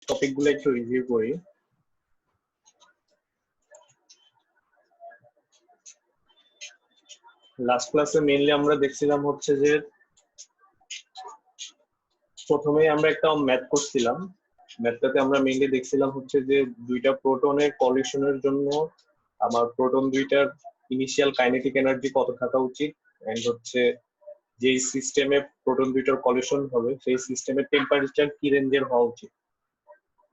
টপিকগুলো একটু রিভিউ করি। লাস্ট ক্লাসে মেইনলি আমরা দেখছিলাম হচ্ছে যে প্রথমেই আমরা একটা ম্যাথ করছিলাম। ম্যাথটাতে আমরা মেইনলি দেখছিলাম হচ্ছে যে দুইটা প্রোটনের কলিশনের জন্য আমার প্রোটন দুইটার ইনিশিয়াল কাইনেটিক এনার্জি কত থাকা উচিত, এন্ড হচ্ছে যেই সিস্টেমে প্রোটন দুইটার কলিশন হবে সেই সিস্টেমের টেম্পারেচার কি রেঞ্জের হওয়া উচিত।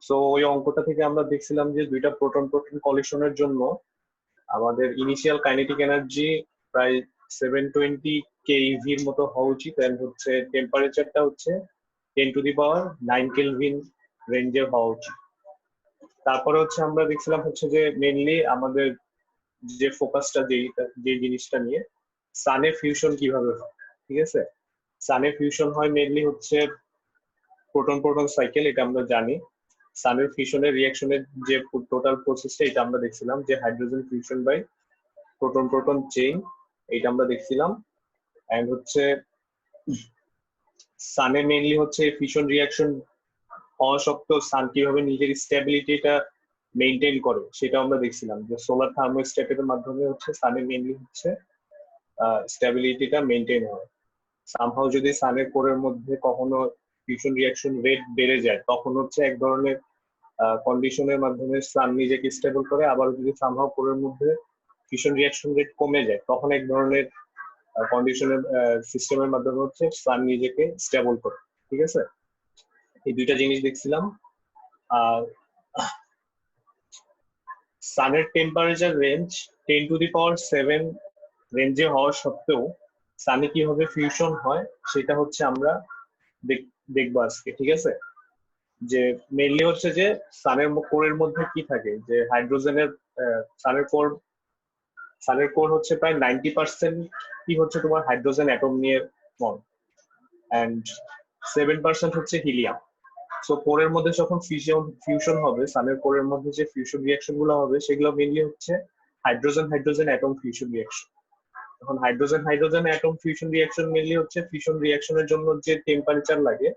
সো ওই অঙ্কটা থেকে আমরা দেখছিলাম যে দুইটা প্রোটন প্রোটন কলিশনের জন্য আমাদের ইনিশিয়াল কাইনেটিক এনার্জি প্রায় 720 কেইভির মতো হওয়া উচিত, এন্ড হচ্ছে টেম্পারেচারটা হচ্ছে 10⁹ কেলভিন রেঞ্জের হওয়া উচিত। তারপরে হচ্ছে আমরা দেখছিলাম হচ্ছে যে মেইনলি আমাদের যে ফোকাসটা যে জিনিসটা নিয়ে সানে ফিউশন কিভাবে হয়। ঠিক আছে, সানে ফিউশন হয় মেইনলি হচ্ছে প্রোটন প্রোটন সাইকেল, এটা আমরা জানি। সানের ফিউশনের রিঅ্যাকশনের যে টোটাল প্রসেসটা এটা আমরা দেখছিলাম যে hydrogen fusion by proton proton chain, এটা আমরা দেখছিলাম। এন্ড হচ্ছে সানে মেইনলি হচ্ছে ফিউশন রিঅ্যাকশন হওয়া সত্ত্বেও সান কিভাবে নিজের স্টেবিলিটিটা মেইনটেইন করে সেটা আমরা দেখছিলাম যে সোলার থার্মোস্ট্যাটের মাধ্যমে হচ্ছে সানে মেইনলি হচ্ছে স্টেবিলিটিটা মেইনটেইন হয়। সামহাও যদি সানের কোরের মধ্যে কখনো ফিউশন রিঅ্যাকশন রেট বেড়ে যায় তখন হচ্ছে এক ধরনের কন্ডিশনের মাধ্যমে সান নিজেকে স্টেবল করে, আবার যদি সামহাও কোরের মধ্যে ফিউশন রিঅ্যাকশন রেট কমে যায় তখন এক ধরনের কন্ডিশনের সিস্টেমের মাধ্যমে হচ্ছে সান নিজেকে স্টেবল করে। ঠিক আছে, এই দুইটা জিনিস দেখছিলাম। আর সানের টেম্পারেচার রেঞ্জ 10⁷ রেঞ্জে হওয়া সত্ত্বেও সানে কিভাবে ফিউশন হয় সেটা হচ্ছে আমরা দেখবো আজকে। ঠিক আছে, যে মেইনলি হচ্ছে যে সানের কোরের মধ্যে কি থাকে, যে হাইড্রোজেনের সানের কোর হচ্ছে প্রায় 90% কি হচ্ছে তোমার হাইড্রোজেন অ্যাটম নিয়ে ফর্ম, এন্ড 7% হচ্ছে হিলিয়াম। সো কোরের মধ্যে যখন ফিউশন হবে, সানের কোরের মধ্যে যে ফিউশন রিঅ্যাকশন গুলো হবে সেগুলো মেইনলি হচ্ছে hydrogen hydrogen atom fusion reaction. এখন hydrogen hydrogen atom fusion reaction mainly হচ্ছে ফিউশন রিঅ্যাকশনের জন্য যে টেম্পারেচার লাগে,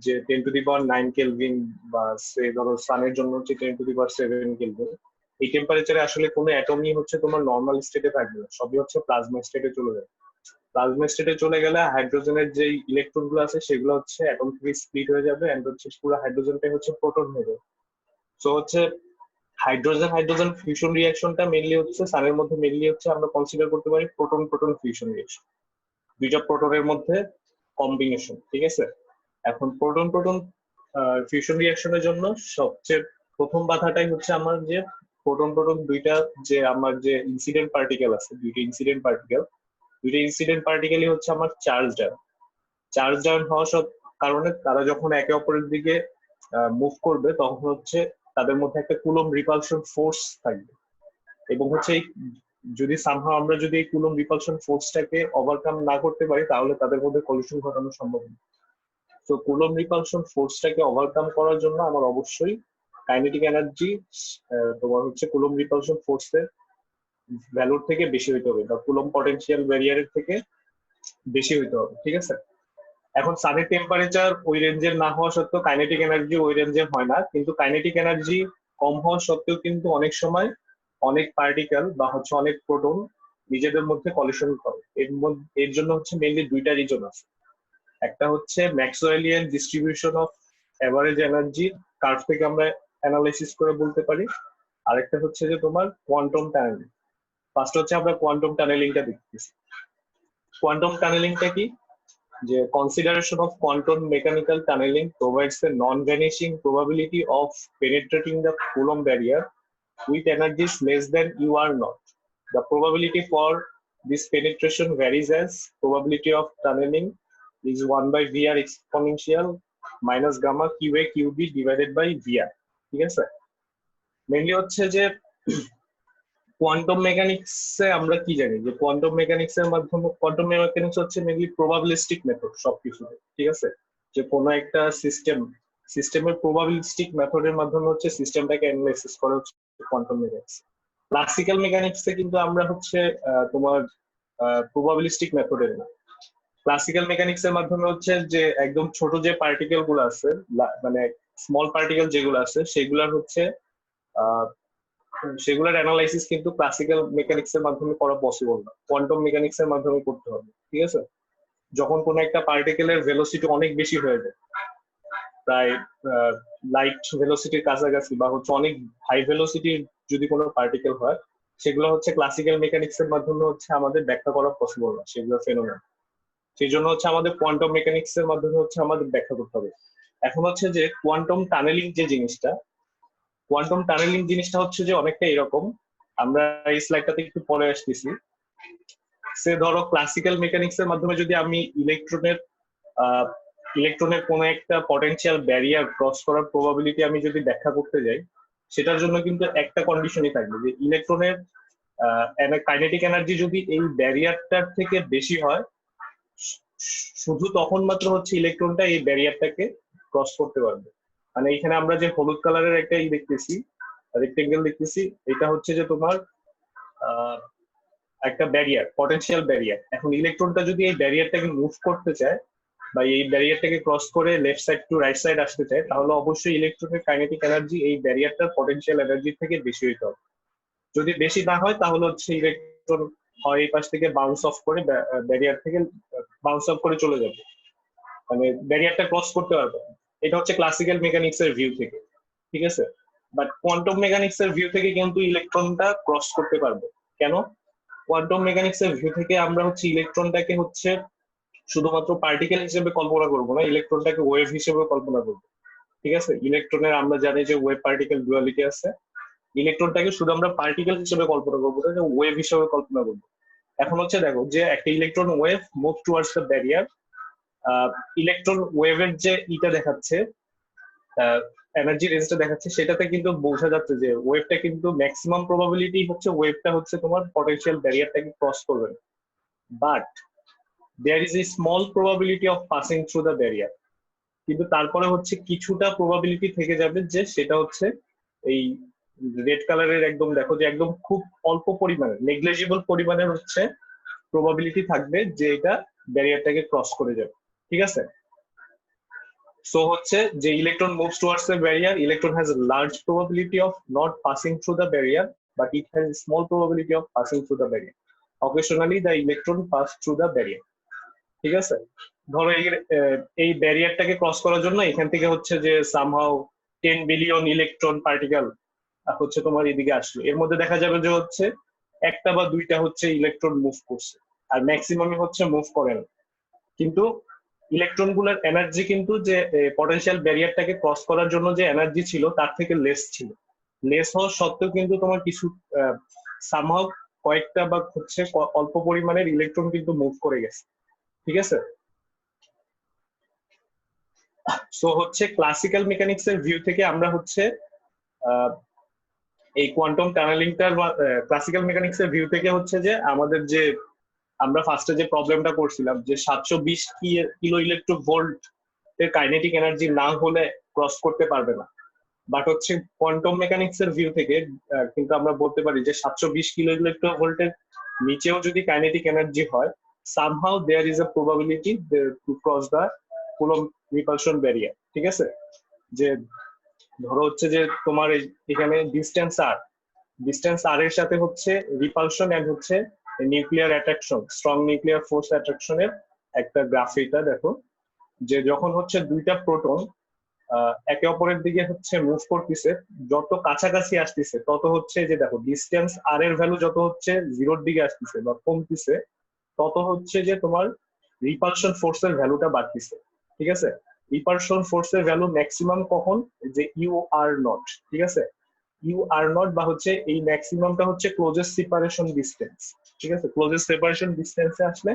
যে 10⁹ কেলভিন, বা সে ধরো সানের জন্য হচ্ছে 10⁷ কেলভিন। এই টেম্পারেচারে আসলে কোনো অ্যাটমই হচ্ছে তোমার নর্মাল স্টেটে থাকবে না, সবই হচ্ছে প্লাজমা স্টেটে চলে যাবে। প্লাজমা স্টেটে চলে গেলে হাইড্রোজেনের যে ইলেকট্রন গুলো আছে সেগুলো হচ্ছে অ্যাটম থেকে স্প্লিট হয়ে যাবে, এন্ড হচ্ছে পুরো হাইড্রোজেনটাই হচ্ছে প্রোটন হয়ে যাবে। সো হচ্ছে হাইড্রোজেন হাইড্রোজেন ফিউশন রিঅ্যাকশনটা মেইনলি হচ্ছে সানের মধ্যে মেইনলি হচ্ছে আমরা কনসিডার করতে পারি প্রোটন প্রোটন ফিউশন রিঅ্যাকশন, দুইটা প্রোটনের মধ্যে কম্বিনেশন। ঠিক আছে, এখন প্রোটন প্রোটন ফিউশন রিঅ্যাকশনের জন্য সবচেয়ে প্রথম বাধাটাই হচ্ছে আমার যে প্রোটন প্রোটন দুইটা যে আমার যে ইনসিডেন্ট পার্টিকেল আছে, দুইটা ইনসিডেন্ট পার্টিকেলই হচ্ছে আমার চার্জ ডাউন হওয়া সব কারণে তারা যখন একে অপরের দিকে মুভ করবে তখন হচ্ছে তাদের মধ্যে একটা কুলম্ব রিপালশন ফোর্স থাকবে, এবং হচ্ছে যদি সামহাও আমরা যদি এই কুলম্ব রিপালশন ফোর্সটাকে ওভারকাম না করতে পারি তাহলে তাদের মধ্যে কলিশন ঘটানো সম্ভব না। তো কুলম্ব রিপালশন ফোর্সটাকে ওভারকাম করার জন্য আমার অবশ্যই কাইনেটিক এনার্জি তোমার হচ্ছে কুলম্ব রিপালশন ফোর্সের ভ্যালুর থেকে বেশি হইতে হবে, বা কুলম্ব পটেনশিয়াল ব্যারিয়ারের থেকে বেশি হইতে হবে। ঠিক আছে, এখন সানের টেম্পারেচার ওই রেঞ্জের না হওয়া সত্ত্বেও কাইনেটিক এনার্জি ওই রেঞ্জের হয় না, কিন্তু কাইনেটিক এনার্জি কম হওয়া সত্ত্বেও কিন্তু অনেক সময় অনেক পার্টিকেল বা হচ্ছে অনেক প্রোটন নিজেদের মধ্যে কলিশন করে। এর জন্য হচ্ছে মেইনলি দুইটা রিজন আছে। একটা হচ্ছে Maxwellian distribution of average energy curve থেকে আমরা অ্যানালাইসিস করে বলতে পারি, আরেকটা হচ্ছে যে তোমার কোয়ান্টাম টানেলিং। ফার্স্ট হচ্ছে আমরা কোয়ান্টাম টানেলিংটা দেখতেছি। কোয়ান্টাম টানেলিংটা কি, যে consideration of quantum mechanical tunneling provides a non-vanishing probability of penetrating the Coulomb barrier with energies less than u r naught. The probability for this penetration varies as probability of tunneling is 1/vr exponential minus gamma qa qb divided by vr. ঠিক আছে, mainly হচ্ছে যে quantum মেকানিক্সে আমরা কি জানি, যে quantum mechanics এর মাধ্যমে কোয়ান্টাম মেকানিক্স হচ্ছে মেইনলি প্রবাবিলিস্টিক মেথড সবকিছুতে। ঠিক আছে, যে কোনো একটা সিস্টেমের প্রবাবিলিস্টিক মেথডের মাধ্যমে হচ্ছে সিস্টেমটাকে অ্যানালাইসিস করা হচ্ছে কোয়ান্টাম মেকানিক্স। ক্লাসিক্যাল মেকানিক্সে কিন্তু আমরা হচ্ছে তোমার প্রবাবিলিস্টিক মেথডের না, ক্লাসিক্যাল মেকানিক্স এর মাধ্যমে হচ্ছে যে একদম ছোট যে পার্টিকেল গুলো আছে, মানে স্মল পার্টিকেল যেগুলো আছে সেগুলোর হচ্ছে সেগুলোর অ্যানালাইসিস কিন্তু ক্লাসিক্যাল মেকানিক্স এর মাধ্যমে করা পসিবল না, কোয়ান্টাম মেকানিক্স এর মাধ্যমে করতে হবে। ঠিক আছে, যখন কোনো একটা পার্টিকেলের ভেলোসিটি অনেক বেশি হয়ে যায়, প্রায় লাইট ভেলোসিটির কাছাকাছি বা হচ্ছে অনেক হাই ভেলোসিটির যদি কোনো পার্টিকেল হয়, সেগুলো হচ্ছে ক্লাসিক্যাল মেকানিক্স এর মাধ্যমে হচ্ছে আমাদের ব্যাখ্যা করা পসিবল না সেগুলো ফেনোমেনন। সেই জন্য হচ্ছে আমাদের কোয়ান্টাম মেকানিক্স এর মাধ্যমে হচ্ছে আমাদের ব্যাখ্যা করতে হবে। এখন হচ্ছে যে কোয়ান্টাম টানেলিং যে জিনিসটা, কোয়ান্টাম টানেলিং জিনিসটা হচ্ছে যে অনেকটা এরকম, আমরা এই স্লাইডটাতে একটু পরে আসতেছি। সে ধরো ক্লাসিক্যাল মেকানিক্স এর মাধ্যমে যদি আমি ইলেকট্রনের কোনো একটা পটেনশিয়াল ব্যারিয়ার ক্রস করার প্রবাবিলিটি আমি যদি ব্যাখ্যা করতে যাই, সেটার জন্য কিন্তু একটা কন্ডিশনই থাকবে যে ইলেকট্রনের কাইনেটিক এনার্জি যদি এই ব্যারিয়ারটার থেকে বেশি হয়, শুধু তখন মাত্র হচ্ছে ইলেকট্রনটা এই ব্যারিয়ারটাকে ক্রস করতে পারবে। মানে এখানে আমরা যে হলুদ কালারের একটা দেখতেছি, রেক্টেঙ্গেল দেখতেছি, এটা হচ্ছে যে তোমার একটা ব্যারিয়ার, পটেনশিয়াল ব্যারিয়ার। এখন ইলেকট্রনটা যদি এই ব্যারিয়ারটাকে মুভ করতে চায় বা এই ব্যারিয়ারটাকে ক্রস করে left side to right side আসতে চায়, তাহলে অবশ্যই ইলেকট্রনের কাইনেটিক এনার্জি এই ব্যারিয়ারটার পটেনশিয়াল এনার্জির থেকে বেশি হইতে হবে। যদি বেশি না হয় তাহলে হচ্ছে ইলেকট্রন হয় এই পাশ থেকে বাউন্স অফ করে ব্যারিয়ার থেকে বাউন্স অফ করে চলে যাবে, মানে ব্যারিয়ারটা ক্রস করতে পারবে। এটা হচ্ছে ক্লাসিক্যাল মেকানিক্স এর ভিউ থেকে। ঠিক আছে, বাট কোয়ান্টাম মেকানিক্স এর ভিউ থেকে কিন্তু ইলেকট্রনটা ক্রস করতে পারবে। কেন? কোয়ান্টাম মেকানিক্স এর ভিউ থেকে আমরা হচ্ছে ইলেকট্রনটাকে হচ্ছে শুধুমাত্র পার্টিকেল হিসেবে কল্পনা করবো না, ইলেকট্রনটাকে ওয়েভ হিসেবে কল্পনা করবো। ঠিক আছে, ইলেকট্রনের আমরা জানি যে ওয়েভ পার্টিকেল ডুয়ালিটি আছে, ইলেকট্রনটাকে শুধু আমরা পার্টিকেল হিসেবে কল্পনা করবো না, ওয়েভ হিসেবে কল্পনা করবো। এখন হচ্ছে দেখো যে একটা electron wave move towards the barrier, electron ওয়েভের যে ইটা দেখাচ্ছে, এনার্জি রেঞ্জটা দেখাচ্ছে, সেটাতে কিন্তু বোঝা যাচ্ছে যে ওয়েভটা কিন্তু ম্যাক্সিমাম প্রবাবিলিটি হচ্ছে ওয়েভটা হচ্ছে তোমার পটেনশিয়াল ব্যারিয়ারটাকে ক্রস করবে না, but there is a small probability of passing through the barrier. কিন্তু তারপরে হচ্ছে কিছুটা প্রবাবিলিটি থেকে যাবে যে সেটা হচ্ছে এই রেড কালারের একদম দেখো যে একদম খুব অল্প পরিমাণে, নেগলিজিবল পরিমাণের হচ্ছে প্রবাবিলিটি থাকবে যে এটা ব্যারিয়ারটাকে ক্রস করে যাবে। ঠিক আছে, সো হচ্ছে যে electron moves towards the barrier, electron has a large probability of not passing through the barrier, but it has a small probability of passing through the barrier. Occasionally the electron pass through the barrier. ঠিক আছে, ধরো এই ব্যারিয়ারটাকে cross করার জন্য এখান থেকে হচ্ছে যে সামহাউ 10 বিলিয়ন ইলেকট্রন পার্টিকেল হচ্ছে তোমার এদিকে আসলো, এর মধ্যে দেখা যাবে যে হচ্ছে একটা বা দুইটা হচ্ছে ইলেকট্রন মুভ করছে, আর ম্যাক্সিমামই হচ্ছে মুভ করে না। কিন্তু ইলেকট্রন গুলোর এনার্জি কিন্তু যে পটেনশিয়াল ব্যারিয়ারটাকে ক্রস করার জন্য যে এনার্জি ছিল তার থেকে লেস ছিল। লেস হওয়ার সত্ত্বেও কিন্তু তোমার কিছু সামহাউ কয়েকটা বা হচ্ছে অল্প পরিমাণের ইলেকট্রন কিন্তু মুভ করে গেছে। ঠিক আছে, সো হচ্ছে ক্লাসিক্যাল মেকানিক্স এর ভিউ থেকে আমরা হচ্ছে এই কোয়ান্টাম টানেলিংটার ক্লাসিক্যাল মেকানিক্স এর ভিউ থেকে হচ্ছে যে আমাদের যে আমরা ফার্স্টে যে প্রবলেমটা করছিলাম যে 720 কিলো ইলেকট্রো ভোল্ট এর কাইনেটিক এনার্জি না হলে ক্রস করতে পারবে না, বাট হচ্ছে কোয়ান্টাম মেকানিক্স এর ভিউ থেকে কিন্তু আমরা বলতে পারি যে 720 কিলো ইলেকট্রো ভোল্টের নিচেও যদি কাইনেটিক এনার্জি হয়, somehow there is a probability to cross the Coulomb repulsion barrier. ঠিক আছে, যে ধরো হচ্ছে যে তোমার এখানে ডিস্টেন্স আর এর সাথে হচ্ছে রিপালশন এন্ড হচ্ছে nuclear attraction, strong nuclear force অ্যাট্রাকশনের একটা গ্রাফ। এটা দেখো যে যখন হচ্ছে দুইটা প্রোটন একে অপরের দিকে হচ্ছে মুভ করতেছে, যত কাছাকাছি আসতেছে তত হচ্ছে যে দেখো ডিস্টেন্স আর এর ভ্যালু যত হচ্ছে জিরোর দিকে আসতেছে বা কমতেছে, তত হচ্ছে যে তোমার রিপালশন ফোর্সের ভ্যালুটা বাড়তেছে। ঠিক আছে, রিপালশন ফোর্সের ভ্যালু ম্যাক্সিমাম কখন, যে ইউ আর নট। ঠিক আছে, ইউ আর নট বা হচ্ছে এই ম্যাক্সিমামটা হচ্ছে ক্লোজেস্ট সেপারেশন ডিস্টেন্স। ঠিক আছে, ক্লোজেস্ট সেপারেশন ডিস্টেন্সে আসলে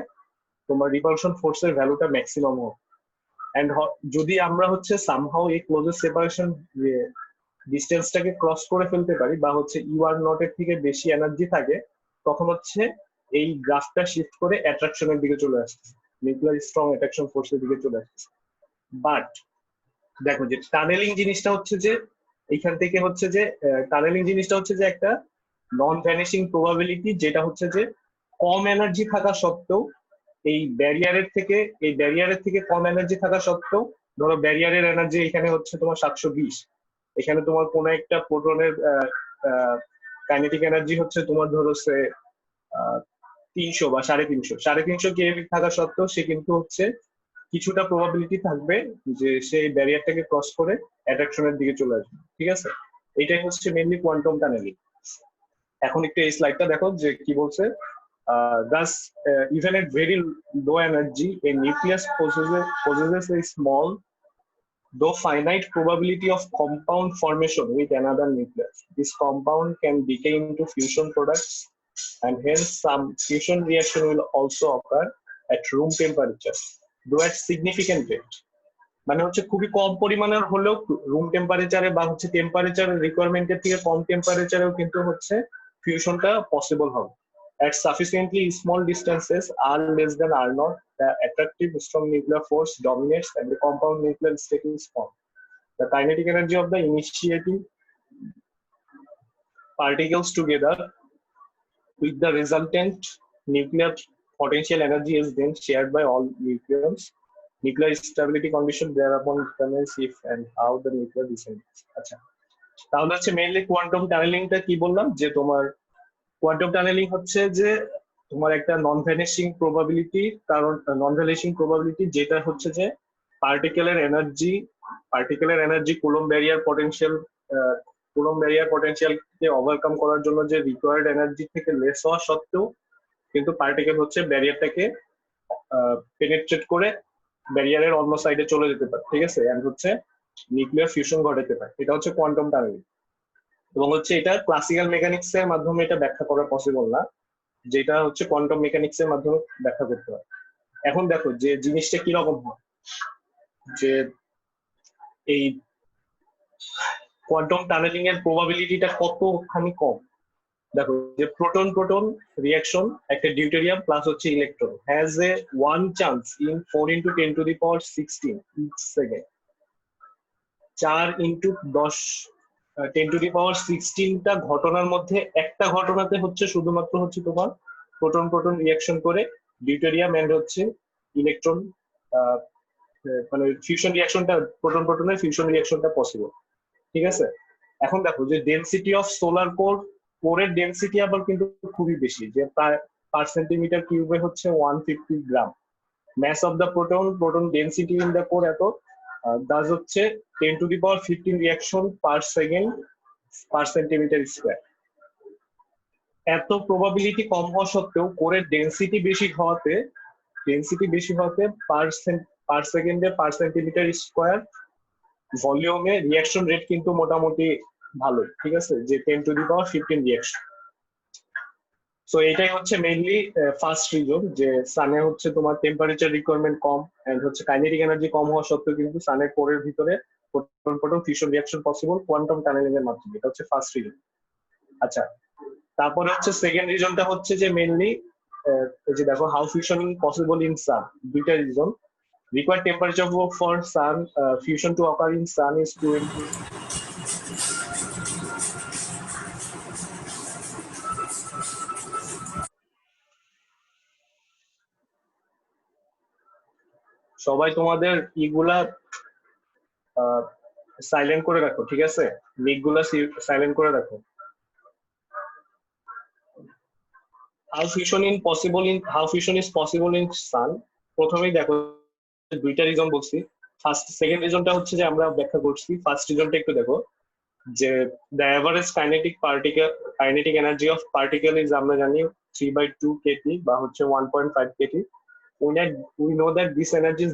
তোমার রিপালশন ফোর্সের ভ্যালুটা ম্যাক্সিমাম হবে। এন্ড যদি আমরা হচ্ছে সামহাউ এই ক্লোজেস্ট সেপারেশন ডিস্টেন্সটাকে ক্রস করে ফেলতে পারি বা হচ্ছে ইউ আর নট এর থেকে বেশি এনার্জি থাকে, তখন হচ্ছে এই গ্রাফটা শিফট করে অ্যাট্রাকশনের দিকে চলে আসছে, নিউক্লিয়ার স্ট্রং অ্যাট্রাকশন ফোর্সের দিকে চলে আসছে। বাট দেখো যে টানেলিং জিনিসটা হচ্ছে যে এইখান থেকে হচ্ছে যে টানেলিং জিনিসটা হচ্ছে যে একটা নন ভ্যানিশিং প্রবাবিলিটি, যেটা হচ্ছে যে কম এনার্জি থাকা সত্ত্বেও এই ব্যারিয়ারের থেকে কম এনার্জি থাকা সত্ত্বেও ধরো ব্যারিয়ারের এনার্জি এখানে হচ্ছে তোমার 720, এখানে তোমার কোন একটা প্রোটনের কাইনেটিক এনার্জি হচ্ছে তোমার ধরো সে 300 বা 350, 350 কেভি থাকা সত্ত্বেও সে কিন্তু হচ্ছে কিছুটা প্রবাবিলিটি থাকবে যে সেই ব্যারিয়ারটাকে ক্রস করে অ্যাট্রাকশনের দিকে চলে আসবে, ঠিক আছে? এটাই হচ্ছে মেইনলি কোয়ান্টাম টানেলিং। এখন একটু এই স্লাইডটা দেখো যে কি বলছে। Thus, even at very low energy, a nucleus possesses a small, though finite, probability of compound formation with another nucleus. This compound can decay into fusion products, and hence some fusion reaction will also occur at room temperature, though at significant rate. মানে হচ্ছে খুবই কম পরিমাণের হলেও room টেম্পারেচারে বা হচ্ছে temperature রিকোয়ারমেন্টের থেকে কম টেম্পারেচারেও কিন্তু হচ্ছে ফিউশনটা পসিবল হবে। At sufficiently small distances, R less than R naught, the attractive strong nuclear force dominates and the compound nuclear state is formed. The kinetic energy of the initiating particles together with the resultant nuclear potential energy is then shared by all nucleons. Nuclear stability condition thereupon determines if and how the nuclear descends. আচ্ছা, তাহলে হচ্ছে mainly quantum টানেলিংটা কি বললাম যে তোমার quantum tunnelling হচ্ছে যে তোমার একটা নন ভ্যানিশিং প্রবাবিলিটি, কারণ নন ভ্যানিশিং প্রবাবিলিটি যেটা হচ্ছে যে পার্টিকেলের এনার্জি কুলম্ব ব্যারিয়ার পটেনশিয়ালকে ওভারকাম করার জন্য যে রিকোয়ার্ড এনার্জি থেকে লেস হওয়া সত্ত্বেও কিন্তু পার্টিকেল হচ্ছে ব্যারিয়ারটাকে পেনেট্রেট করে ব্যারিয়ারের অন্য সাইডে চলে যেতে পারে, ঠিক আছে? এন্ড হচ্ছে নিউক্লিয়ার ফিউশন ঘটাতে পারে, এটা হচ্ছে কোয়ান্টাম টানেলিং। এবং হচ্ছে এটা ক্লাসিক্যাল মেকানিক্স এর মাধ্যমে এটা ব্যাখ্যা করা পসিবল না, যেটা হচ্ছে কোয়ান্টাম মেকানিক্স এর মাধ্যমে ব্যাখ্যা করতে হয়। এখন দেখো যে জিনিসটা কিরকম হয়, যে এই কোয়ান্টাম টানেলিং এর প্রবাবিলিটিটা কতখানি কম। দেখো যে প্রোটন প্রোটন রিয়াকশন, একটা ডিউটেরিয়াম প্লাস হচ্ছে electron has a 1 chance in 4 × 10⁻16 each second. 4 × 10⁻16টা ঘটনার মধ্যে একটা ঘটনাতে হচ্ছে শুধুমাত্র হচ্ছে তোমার প্রোটন প্রোটন রিয়াকশন করে ডিউটেরিয়াম এন্ড হচ্ছে ইলেকট্রন মানে ফিউশন রিয়াকশনটা, প্রোটন প্রোটনের ফিউশন রিয়াকশনটা পসিবল, ঠিক আছে? এখন দেখো যে ডেনসিটি অফ সোলার কোরের ডেনসিটি আবার কিন্তু খুবই বেশি, যে প্রায় পার সেন্টিমিটার কিউবে হচ্ছে 150 gram. Mass of the proton density in the core এত, দাস হচ্ছে 10⁻15 reaction per second per centimetre square. এত প্রবাবিলিটি কম হওয়া সত্ত্বেও কোরের ডেনসিটি বেশি হওয়াতে পার সেকেন্ডে পার সেন্টিমিটার স্কোয়ার ভলিউমে রিয়াকশন রেট কিন্তু মোটামুটি ভালো, ঠিক আছে? যে 10⁻15 রিয়াকশন। সো এটাই হচ্ছে মেইনলি ফার্স্ট রিজন যে সানে হচ্ছে তোমার টেম্পারেচার রিকোয়ারমেন্ট কম এন্ড হচ্ছে কাইনেটিক এনার্জি কম হওয়া সত্ত্বেও কিন্তু সানের কোরের ভিতরে proton proton fusion reaction possible quantum tunneling এর মাধ্যমে। এটা হচ্ছে ফার্স্ট রিজন। আচ্ছা, তারপরে হচ্ছে সেকেন্ড রিজনটা হচ্ছে যে মেইনলি এই যে দেখো হাউ ফিউশন পসিবল ইন সান। দুইটা reason. Required temperature for sun fusion to occur in sun is 20. সবাই তোমাদের ইগুলা সাইলেন্ট করে রাখো, ঠিক আছে? মিকগুলা সাইলেন্ট করে রাখো। How fusion is possible in sun? প্রথমেই দেখো দুইটা রিজন বলছি। সেকেন্ড রিজনটা হচ্ছে যে আমরা ব্যাখ্যা করছি। ফার্স্ট রিজনটা একটু দেখো যে the average kinetic energy of particle is আমরা জানি 3/2 kT বা হচ্ছে 1.5 kT. We know that this energy is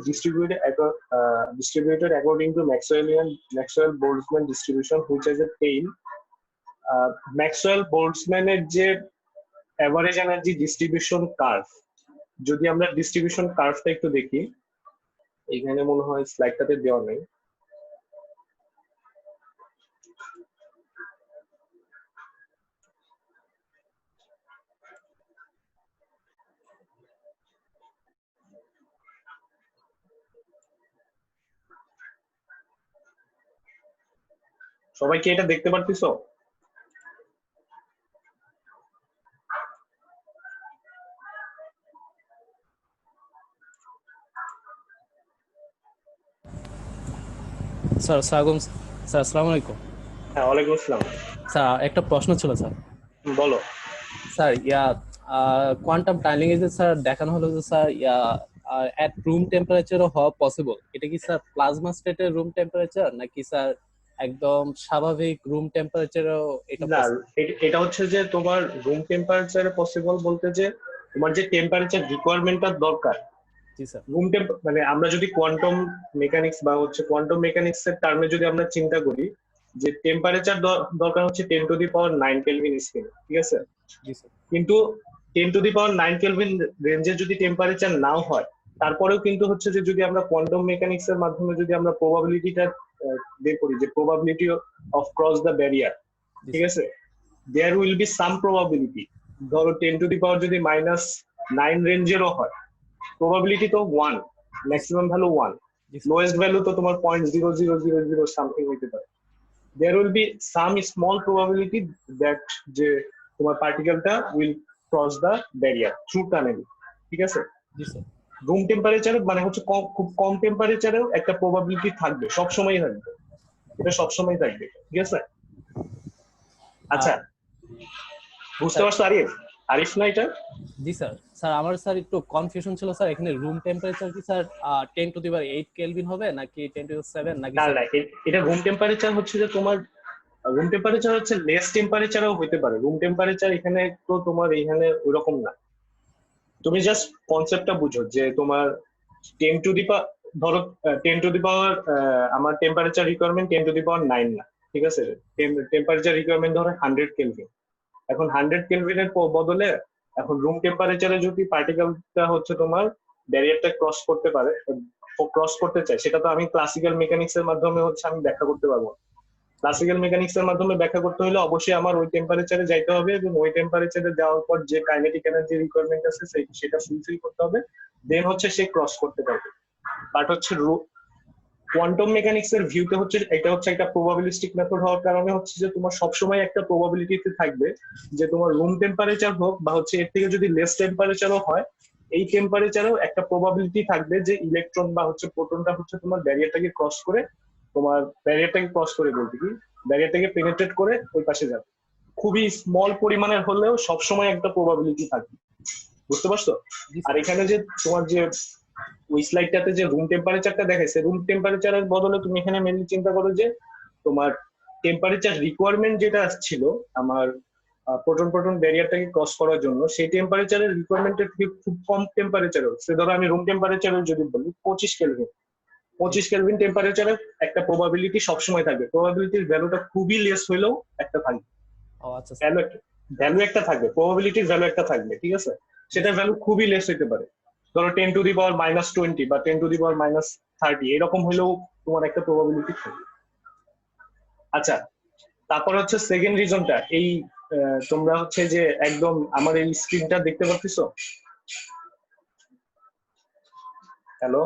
distributed according to Maxwell-Boltzmann distribution, which has a tail. Maxwell-Boltzmann এর যে average energy distribution curve, যদি আমরা ডিস্ট্রিবিউশন কার্ভটা একটু দেখি, এখানে মনে হয় স্লাইডটাতে দেওয়া নেই। সবাই কি এটা দেখতে পারতেছো? স্যার স্বাগত স্যার, আসসালামু আলাইকুম। হ্যাঁ, ওয়ালাইকুম আসসালাম। স্যার একটা প্রশ্ন ছিল স্যার। বলো। স্যার কোয়ান্টাম টানেলিং এ যে স্যার দেখানো হলো যে স্যার এট রুম টেম্পারেচারও হওয়া পসিবল, এটা কি স্যার প্লাজমা স্টেটের রুম টেম্পারেচার নাকি স্যার একদম স্বাভাবিক রুম টেম্পারেচারও এটা না, পসিবল? এটা হচ্ছে যে তোমার রুম টেম্পারেচারে পসিবল বলতে যে তোমার যে টেম্পারেচার রিকোয়ারমেন্টটা দরকার জি স্যার। রুম টেম্প মানে আমরা যদি কোয়ান্টাম মেকানিক্স বা হচ্ছে কোয়ান্টাম মেকানিক্স এর টার্মে যদি আমরা চিন্তা করি যে টেম্পারেচার দরকার হচ্ছে 10⁹ কেলভিন স্কেলে, ঠিক আছে? জি স্যার। কিন্তু 10⁹ কেলভিন রেঞ্জে যদি টেম্পারেচার নাও হয়, তারপরেও কিন্তু হচ্ছে যে যদি আমরা কোয়ান্টাম মেকানিক্স এর মাধ্যমে যদি আমরা প্রবাবিলিটিটা বের করি যে probability of cross the barrier, জি ঠিক স্যার। আছে, there will be some probability. ধরো 10⁻⁹ যদি -9 রেঞ্জেরও হয়, প্রবাবিলিটি তো 1, জি স্যার। ম্যাক্সিমাম ভ্যালু 1, জি স্যার। লোয়েস্ট ভ্যালু তো তোমার 0.0000 সামথিং হইতে পারে। There will be some small probability that যে তোমার পার্টিকেলটা will cross the barrier through tunnel, ঠিক আছে? জি স্যার। রুম টেম্পারেচারে মানে হচ্ছে খুব কম টেম্পারেচারেও একটা প্রবাবিলিটি থাকবে, সবসময় থাকবে, এটা সবসময় থাকবে, ঠিক আছে? আচ্ছা, আর বুঝতে স্যার, পারছো আরিফ? আরিফ না এটা? জি স্যার। স্যার আমার স্যার একটু কনফিউশন ছিল স্যার, এখানে রুম টেম্পারেচার কি স্যার 10⁸ কেলভিন হবে নাকি 10�7 নাকি না স্যার? না, এটা রুম টেম্পারেচার হচ্ছে যে তোমার রুম টেম্পারেচার হচ্ছে লেস টেম্পারেচারও হইতে পারে। রুম টেম্পারেচার এখানে তো তোমার এখানে ওইরকম না। তুমি জাস্ট কনসেপ্টটা বুঝো যে তোমার টেন টু দি পাওয়ার, ধরো 10⁻, আমার টেম্পারেচার রিকোয়ারমেন্ট 10⁹ না, ঠিক আছে? টেম্পারেচার রিকোয়ারমেন্ট ধরো 100 কেলভিন। এখন 100 কেলভিনের বদলে এখন রুম টেম্পারেচারে যদি পার্টিকেলটা হচ্ছে তোমার ব্যারিয়ারটা ক্রস করতে চায়, সেটা তো আমি ক্লাসিক্যাল মেকানিক্স এর মাধ্যমে হচ্ছে আমি ব্যাখ্যা করতে পারবো না। ক্লাসিক্যাল মেকানিক্স এর মাধ্যমে ব্যাখ্যা করতে হলে অবশ্যই আমার ওই টেম্পারেচারে যাইতে হবে এবং ওই টেম্পারেচারে যাওয়ার পর যে কাইনেটিক এনার্জি রিকোয়ারমেন্ট আছে সেটা ফুলফিল করতে হবে, দেন হচ্ছে সে ক্রস করতে পারবে। বাট হচ্ছে কোয়ান্টাম মেকানিক্স এর ভিউতে হচ্ছে এটা হচ্ছে একটা প্রবাবিলিস্টিক মেথড হওয়ার কারণে হচ্ছে যে তোমার সবসময় একটা প্রবাবিলিটিতে থাকবে যে তোমার রুম টেম্পারেচার হোক বা হচ্ছে এর থেকে যদি লেস টেম্পারেচারও হয়, এই টেম্পারেচারেও একটা প্রবাবিলিটি থাকবে যে ইলেকট্রন বা হচ্ছে প্রোটনটা হচ্ছে তোমার ব্যারিয়ারটাকে ক্রস করে বলতে কি ব্যারিয়ারটাকে পেনিট্রেট করে ওই পাশে যাবে। খুবই স্মল পরিমাণের হলেও সবসময় একটা প্রবাবিলিটি থাকবে, বুঝতে পারছো? জি আর স্যার। এখানে যে তোমার যে ওই স্লাইডটাতে যে রুম টেম্পারেচারটা দেখাইছে, রুম টেম্পারেচারের বদলে তুমি এখানে মেনলি চিন্তা করো যে তোমার টেম্পারেচার রিকোয়ারমেন্ট যেটা ছিল আমার প্রোটন প্রোটন ব্যারিয়ারটাকে ক্রস করার জন্য, সেই টেম্পারেচারের রিকোয়ারমেন্টের থেকে খুব কম টেম্পারেচারও, সে ধরো আমি রুম টেম্পারেচারের যদি বলি 25 কেলভিন, জি 25 কেলভিন টেম্পারেচারের একটা প্রবাবিলিটি সবসময় থাকবে। প্রবাবিলিটির ভ্যালুটা খুবই লেস হলেও একটা থাকবে, ও আচ্ছা স্যার। ভ্যালু একটা ভ্যালু একটা থাকবে, প্রবাবিলিটির ভ্যালু একটা থাকবে, ঠিক আছে? জি সেটার স্যার। ভ্যালু খুবই লেস হইতে পারে, ধরো 10⁻⁻20 বা 10⁻30 এরকম হলেও তোমার একটা প্রবাবিলিটি থাকবে। আচ্ছা, তারপর হচ্ছে সেকেন্ড রিজনটা এই তোমরা হচ্ছে যে একদম আমার এই স্ক্রিনটা দেখতে পাচ্ছ? হ্যালো?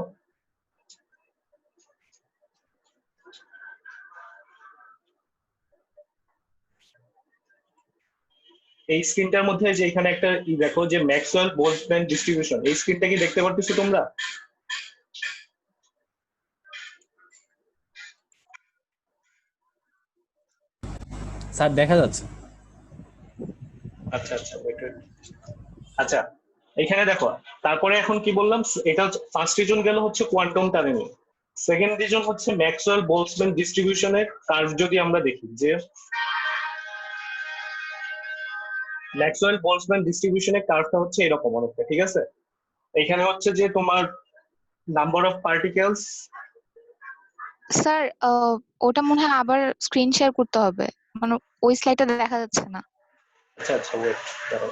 এই স্ক্রিনটার মধ্যে যে এখানে একটা দেখো যে ম্যাক্সওয়েল বোলটজম্যান ডিস্ট্রিবিউশন, এই স্ক্রিনটা কি দেখতে পাচ্ছ তোমরা? স্যার দেখা যাচ্ছে। আচ্ছা আচ্ছা, wait, wait. আচ্ছা, এখানে দেখো, তারপরে এখন কি বললাম, এটা ফার্স্ট রিজন গেল হচ্ছে কোয়ান্টাম টানেলিং। সেকেন্ড রিজন হচ্ছে ম্যাক্সওয়েল বোলটজম্যান ডিস্ট্রিবিউশনের কার্ভ। যদি আমরা দেখি যে ম্যাক্সওয়েল বোলটজম্যান ডিস্ট্রিবিউশনের কার্ভটা হচ্ছে এরকম অনেকটা, ঠিক আছে? এখানে হচ্ছে যে তোমার নাম্বার অফ পার্টিকেলস। স্যার, ওটা মনে হয় আবার স্ক্রিন শেয়ার করতে হবে, মানে ওই স্লাইডটা দেখা যাচ্ছে না। আচ্ছা আচ্ছা, ওয়েট, দাঁড়াও।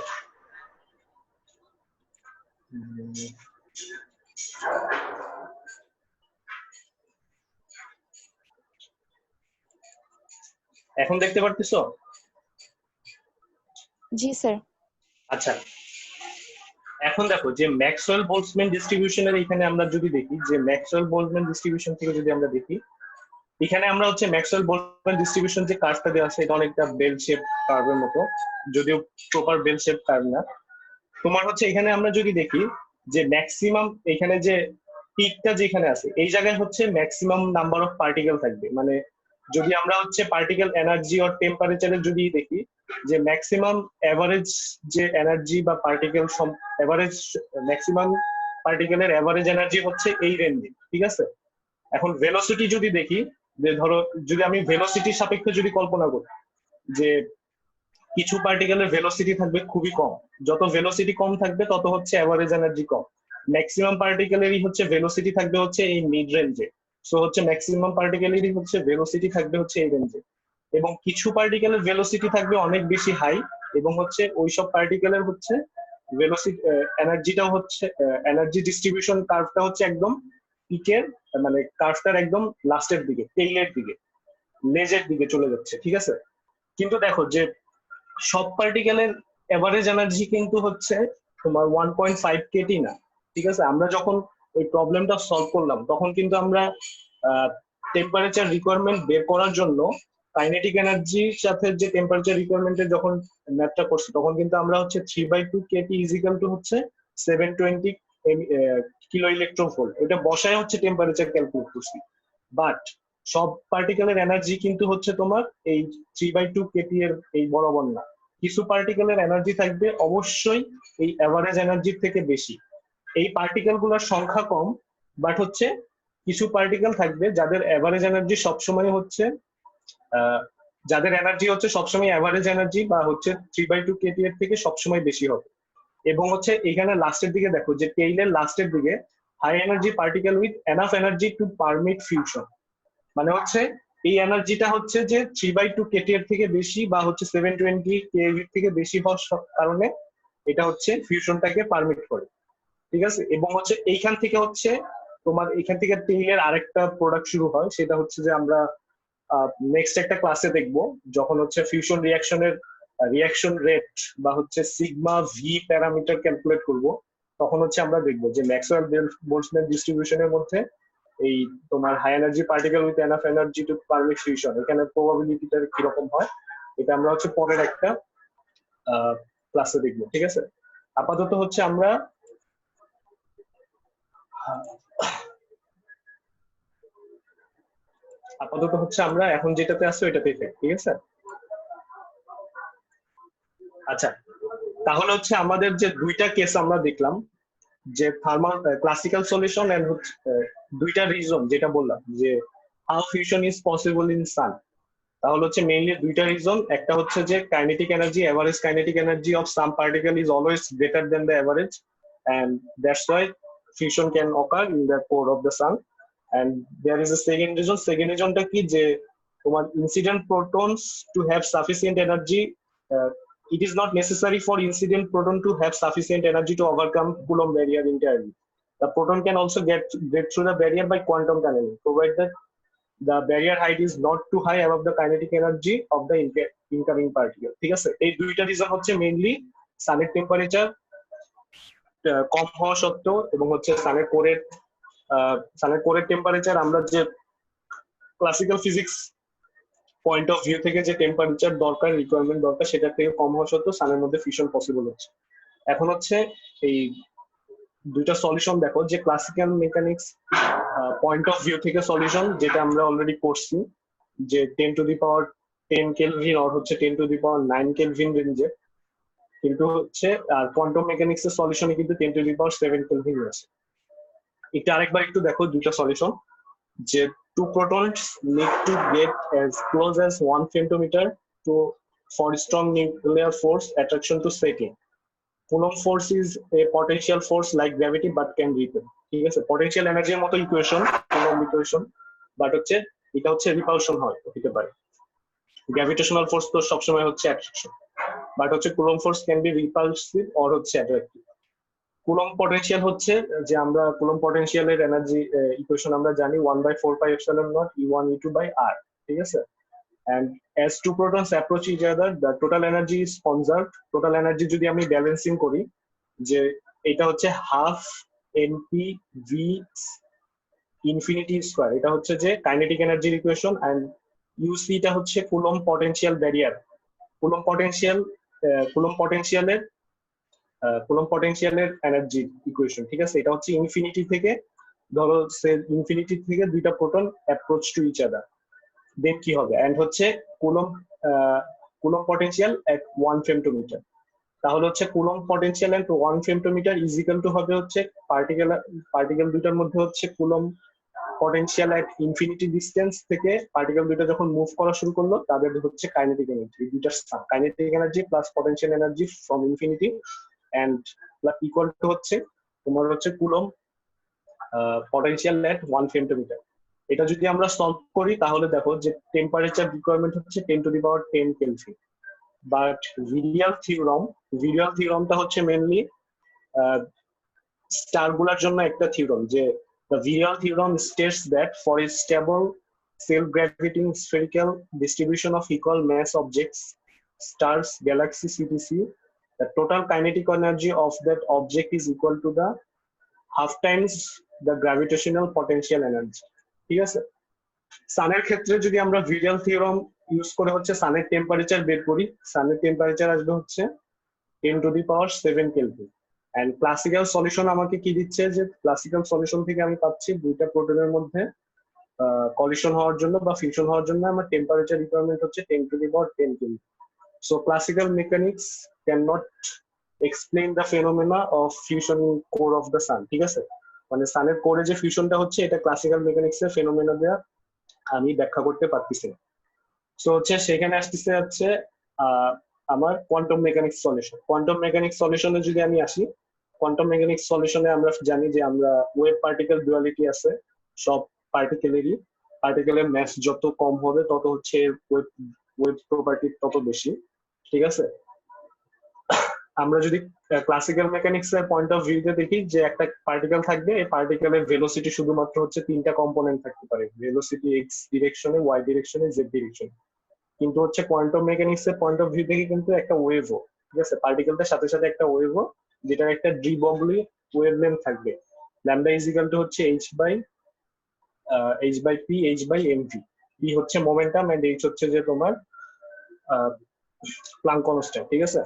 এখন দেখতে পারতেছো? জি স্যার। আচ্ছা, এখন দেখো যে ম্যাক্সওয়েল বোলটজম্যান ডিস্ট্রিবিউশনের এখানে আমরা যদি দেখি যে ম্যাক্সওয়েল বোলটজম্যান ডিস্ট্রিবিউশন থেকে যদি আমরা দেখি, এখানে আমরা হচ্ছে ম্যাক্সওয়েল বোলটজম্যান ডিস্ট্রিবিউশন যে কার্ভটা দেওয়া আছে এটা অনেকটা বেল শেপ কার্ভের মতো, যদিও প্রপার বেল শেপ কার্ভ না। তোমার হচ্ছে এখানে আমরা যদি দেখি যে ম্যাক্সিমাম এখানে যে পিকটা যেখানে আছে এই জায়গায় হচ্ছে ম্যাক্সিমাম নাম্বার অফ পার্টিকেল থাকবে। মানে যদি আমরা হচ্ছে পার্টিকেল এনার্জি অর টেম্পারেচারে যদি দেখি যে ম্যাক্সিমাম এভারেজ যে এনার্জি বা পার্টিকেল এভারেজ ম্যাক্সিমাম পার্টিকেলের এভারেজ এনার্জি হচ্ছে এই রেঞ্জে, ঠিক আছে। এখন ভেলোসিটি যদি দেখি, যে ধরো যদি আমি ভেলোসিটির সাপেক্ষে যদি কল্পনা করি যে কিছু পার্টিকেলের ভেলোসিটি থাকবে খুবই কম, যত ভেলোসিটি কম থাকবে তত হচ্ছে এভারেজ এনার্জি কম। ম্যাক্সিমাম পার্টিকেলেরই হচ্ছে ভেলোসিটি থাকবে হচ্ছে এই মিড রেঞ্জে, সো হচ্ছে ম্যাক্সিমাম পার্টিকেলেরই হচ্ছে ভেলোসিটি থাকবে হচ্ছে এই রেঞ্জে। এবং কিছু পার্টিকেলের ভেলোসিটি থাকবে অনেক বেশি হাই, এবং হচ্ছে ওইসব পার্টিকেলের হচ্ছে ভেলোসিটি এনার্জিটাও হচ্ছে এনার্জি ডিস্ট্রিবিউশন কার্ভটা হচ্ছে একদম পিকের, মানে কার্ভটার একদম লাস্টের দিকে, টেইলের দিকে, লেজের দিকে চলে যাচ্ছে, ঠিক আছে। কিন্তু দেখো যে সব পার্টিকেলের এভারেজ এনার্জি কিন্তু হচ্ছে তোমার 1.5 কেটি না, ঠিক আছে। আমরা যখন এই প্রবলেমটা সলভ করলাম তখন কিন্তু আমরা টেম্পারেচার রিকোয়ারমেন্ট বের করার জন্য কাইনেটিক এনার্জির সাথে যে টেম্পারেচার রিকোয়ারমেন্টের যখন ম্যাথটা করছি তখন কিন্তু আমরা হচ্ছে 3/2 কেটি ইজ ইকুয়াল টু হচ্ছে 720 কিলো ইলেকট্রন ভোল্ট, এটা বসায় হচ্ছে টেম্পারেচার ক্যালকুলেট করছি। বাট সব পার্টিকেলের এনার্জি কিন্তু হচ্ছে তোমার এই 3/2 কেটি এর এই বরাবর না। কিছু পার্টিকেলের এনার্জি থাকবে অবশ্যই এই এভারেজ এনার্জির থেকে বেশি। এই পার্টিকেল গুলোর সংখ্যা কম, বাট হচ্ছে কিছু পার্টিকেল থাকবে যাদের এভারেজ এনার্জি সবসময় হচ্ছে যাদের এনার্জি হচ্ছে সবসময় এভারেজ এনার্জি বা হচ্ছে 3/2 কেটি এর থেকে সবসময় বেশি হবে। এবং হচ্ছে এখানে লাস্টের দিকে দেখো যে টেইলের লাস্টের দিকে high energy particle with enough energy to permit fusion, মানে হচ্ছে এই এনার্জিটা হচ্ছে যে 3/2 কেটি এর থেকে বেশি বা হচ্ছে 720 কেভি থেকে বেশি হওয়ার কারণে এটা হচ্ছে ফিউশনটাকে পারমিট করে, ঠিক আছে। এবং হচ্ছে এইখান থেকে হচ্ছে তোমার এখান থেকে টেইলের আরেকটা প্রোডাক্ট শুরু হয়, সেটা হচ্ছে যে আমরা নেক্সট একটা ক্লাসে দেখবো যখন হচ্ছে ফিউশন রিয়াকশনের রিয়াকশন রেট বা হচ্ছে সিগমা ভি প্যারামিটার ক্যালকুলেট করব, তখন হচ্ছে আমরা দেখবো যে ম্যাক্সওয়েল বোলটজম্যান ডিস্ট্রিবিউশনের মধ্যে এই তোমার high energy particle with enough energy to permit fusion এখানে প্রবাবিলিটিটা কিরকম হয় এটা আমরা হচ্ছে পরের একটা ক্লাসে দেখবো, ঠিক আছে। আপাতত হচ্ছে আমরা এখন যেটাতে আছি ওইটাতেই থাকি, ঠিক আছে। আচ্ছা, তাহলে হচ্ছে আমাদের যে দুইটা কেস আমরা দেখলাম, যে থার্মাল ক্লাসিক্যাল সলিউশন এন্ড হচ্ছে দুইটা রিজন যেটা বললাম যে how fusion is possible in sun, তাহলে হচ্ছে মেইনলি দুইটা রিজন। একটা হচ্ছে যে kinetic energy, average kinetic energy of some particle is always greater than the average, and that's why fusion can occur in the core of the sun. And there is a second reason. Second reason টা কি যে তোমার incident protons to have sufficient energy, it is not necessary for incident proton to have sufficient energy to overcome Coulomb barrier entirely. The proton can also get through the barrier by quantum tunneling, provided the barrier height is not too high above the kinetic energy of the incoming particle, ঠিক আছে। এই দুইটা reason হচ্ছে mainly সানের temperature কম হওয়া সত্ত্বেও এবং হচ্ছে সানের কোরের টেম্পারেচার আমরা যে classical physics point of view থেকে যে টেম্পারেচার দরকার, রিকোয়ারমেন্ট দরকার, সেটার থেকে কম হওয়া সত্ত্বেও সানের মধ্যে ফিউশন পসিবল হচ্ছে। এখন হচ্ছে এই দুইটা সলিউশন দেখো, যে classical mechanics point of view থেকে সলিউশন যেটা আমরা অলরেডি করছি, যে 10⁻10 কেলভিন আর হচ্ছে 10⁻9 কেলভিন রেঞ্জে, কিন্তু হচ্ছে আর কোয়ান্টাম মেকানিক্স এর সলিউশনে কিন্তু 10⁻7 কেলভিন আছে। এটা আরেকবার একটু দেখো দুইটা সলিউশন, যে two protons need to get as close as 1 femtometer to for strong nuclear force attraction to setting. Coulomb force is a potential force like gravity but can repel, ঠিক আছে। পটেনশিয়াল এনার্জির মতো ইকুয়েশন কুলম্ব ইকুয়েশন, বাট হচ্ছে এটা হচ্ছে repulsion হয় হতে পারে। গ্র্যাভিটেশনাল ফোর্স তো সবসময় হচ্ছে অ্যাট্রাকশন, বাট হচ্ছে coulomb force can be repulsive or হচ্ছে অ্যাট্রাকটিভ। কুলম্ব পটেনশিয়াল হচ্ছে যে আমরা কুলম্ব পটেনশিয়ালের এনার্জি ইকুয়েশন আমরা জানি 1/4πε0 E1 E2 by R, ঠিক আছে। and as two protons approach each other the total energy is conserved. total energy যদি আমি ব্যালেন্সিং করি, যে এটা হচ্ছে হাফ mp/v ইনফিনিটি স্কয়ার, এটা হচ্ছে যে কাইনেটিক এনার্জির ইকুয়েশন, এন্ড ইউc টা হচ্ছে কুলম্ব পটেনশিয়াল ব্যারিয়ার, কুলম্ব পটেনশিয়ালের এনার্জি ইকুয়েশন, ঠিক আছে। এটা হচ্ছে ইনফিনিটি থেকে ধরো সে ইনফিনিটি থেকে দুইটা proton approach to each other, then কি হবে, এন্ড হচ্ছে Coulomb Coulomb potential at 1 femtometre. তাহলে হচ্ছে Coulomb potential at 1 femtometre is equal to হবে হচ্ছে পার্টিকেল দুইটার মধ্যে হচ্ছে Coulomb potential at infinity distance থেকে পার্টিকেল দুইটা যখন মুভ করা শুরু করলো তাদের হচ্ছে কাইনেটিক এনার্জি, দুইটার sum kinetic energy plus potential energy from infinity and equal to হচ্ছে তোমার হচ্ছে কুলম পটেনশিয়াল এট 1 ফেমটোমিটার। এটা যদি আমরা সলভ করি তাহলে দেখো যে টেম্পারেচার রিকোয়ারমেন্ট হচ্ছে 10⁻10 কেলভিন, বাট ভিরিয়াল থিওরামটা হচ্ছে মেনলি স্টার গুলার জন্য একটা থিওরাম, যে the Virial theorem states that for a stable self-gravitating spherical distribution of equal mass objects, stars, galaxies, etc., the total kinetic energy of that object is equal to the half times the gravitational potential energy. ঠিক আছে, সানের ক্ষেত্রে যদি আমরা virial theorem use করে হচ্ছে সানের temperature বের করি, সানের temperature আসবে হচ্ছে 10⁻7 কেলভিন। এন্ড ক্লাসিক্যাল সলিউশন আমাকে কি দিচ্ছে, যে ক্লাসিক্যাল সলিউশন থেকে আমি পাচ্ছি দুইটা প্রোটনের মধ্যে কলিশন হওয়ার জন্য বা ফিউশন হওয়ার জন্য আমার টেম্পারেচার রিকোয়ারমেন্ট হচ্ছে 10⁻10 kelvin. So classical mechanics can not explain the phenomena of fusion in core of the sun. ঠিক আছে, মানে সানের কোরে যে ফিউশনটা হচ্ছে এটা ক্লাসিক্যাল মেকানিক্স এর ফেনোমেনা দেওয়া আমি ব্যাখ্যা করতে পারতেছি না। সো হচ্ছে সেখানে আসতেছে হচ্ছে আমার quantum mechanics solution. Quantum mechanics সলিউশনে যদি আমি আসি, কোয়ান্টাম মেকানিক্স সলিউশনে আমরা জানি যে আমরা ওয়েভ পার্টিকেল ডুয়ালিটি আছে সব পার্টিকেলেরই, পার্টিকেলের ম্যাস যত কম হবে তত হচ্ছে ওয়েভ প্রপার্টি তত বেশি। ঠিক আছে, আমরা যদি ক্লাসিক্যাল মেকানিক্স এর পয়েন্ট অফ ভিউতে দেখি যে একটা পার্টিকেল থাকবে, এই পার্টিকেলের ভেলোসিটি শুধুমাত্র হচ্ছে তিনটা কম্পোনেন্ট থাকতে পারে, ভেলোসিটি এক্স ডিরেকশনে, ওয়াই ডিরেকশনে, জেড ডিরেকশনে। কিন্তু হচ্ছে কোয়ান্টাম মেকানিক্স এর পয়েন্ট অফ ভিউ থেকে কিন্তু একটা ওয়েভও, ঠিক আছে, পার্টিকেলটার সাথে সাথে একটা ওয়েভও, যেটার একটা ডি বগলি ওয়েভলেন্থ থাকবে, ল্যামডা ইজ ইকুয়াল টু হচ্ছে h/p h/mv। p হচ্ছে মোমেন্টাম এন্ড h হচ্ছে যে তোমার প্লাঙ্ক কনস্ট্যান্ট। ঠিক আছে,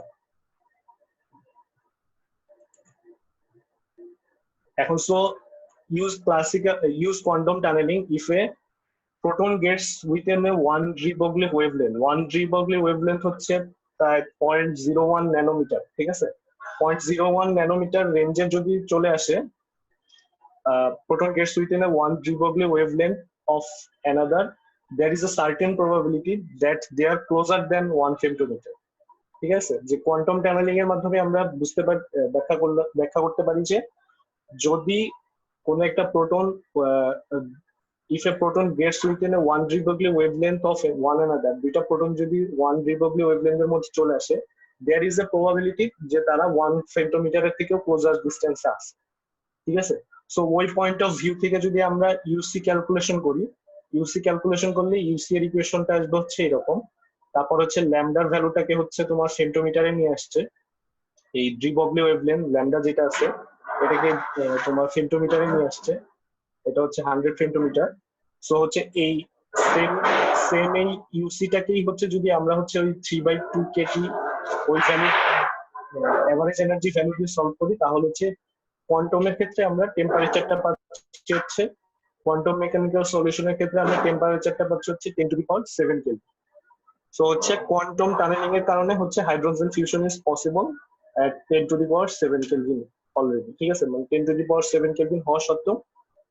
এখন so use quantum tunneling if a proton gets within a 1 de Broglie wavelength। 1 de Broglie wavelength হচ্ছে প্রায় 0.01 ন্যানোমিটার। ঠিক আছে, 0.01 ন্যানোমিটার রেঞ্জে যদি চলে আসে, proton gets within a 1 de Broglie wavelength of another, there is a certain probability that they are closer than 1 femtometer। ঠিক আছে, যে কোয়ান্টাম টানেলিং এর মাধ্যমে আমরা ব্যাখ্যা করতে পারি যে যদি কোন একটা proton if a proton gets within a 1 de Broglie wavelength of one another, দুইটা প্রোটন যদি 1 de Broglie wavelength এর মধ্যে চলে আসে, there is a probability যে তারা 1 ফেমটোমিটারের থেকেও ক্লোজার ডিসটেন্সে আছে। ঠিক আছে, সো ওই পয়েন্ট অফ ভিউ থেকে যদি আমরা ইউসি ক্যালকুলেশন করলে ইউসি এর ইকুয়েশনটা আসবে হচ্ছে এরকম। তারপর হচ্ছে ল্যামডার ভ্যালুটাকে হচ্ছে তোমার সেন্টোমিটারে নিয়ে আসছে, এই ডি ব্রগলি ওয়েভলেন্থ ল্যামডা যেটা আছে এটাকে তোমার ফেমটোমিটারে নিয়ে আসছে, এটা হচ্ছে 100 ফেমটোমিটার। সো হচ্ছে এই সেম এই ইউসিটাকেই হচ্ছে যদি আমরা হচ্ছে ওই 3/2 কেটি ওই ভ্যালু এভারেজ এনার্জি ভ্যালু দিয়ে সলভ করি, তাহলে হচ্ছে কোয়ান্টামের ক্ষেত্রে আমরা টেম্পারেচারটা পাচ্ছি হচ্ছে, কোয়ান্টাম মেকানিক্যাল সলিউশনের ক্ষেত্রে আমরা টেম্পারেচারটা পাচ্ছি হচ্ছে 10⁻7 কেলভিন। সো হচ্ছে কোয়ান্টাম টানেলিং এর কারণে হচ্ছে hydrogen fusion is possible at 10⁻7 kelvin already. ঠিক আছে, মানে 10⁻7 কেলভিন হওয়া সত্ত্বেও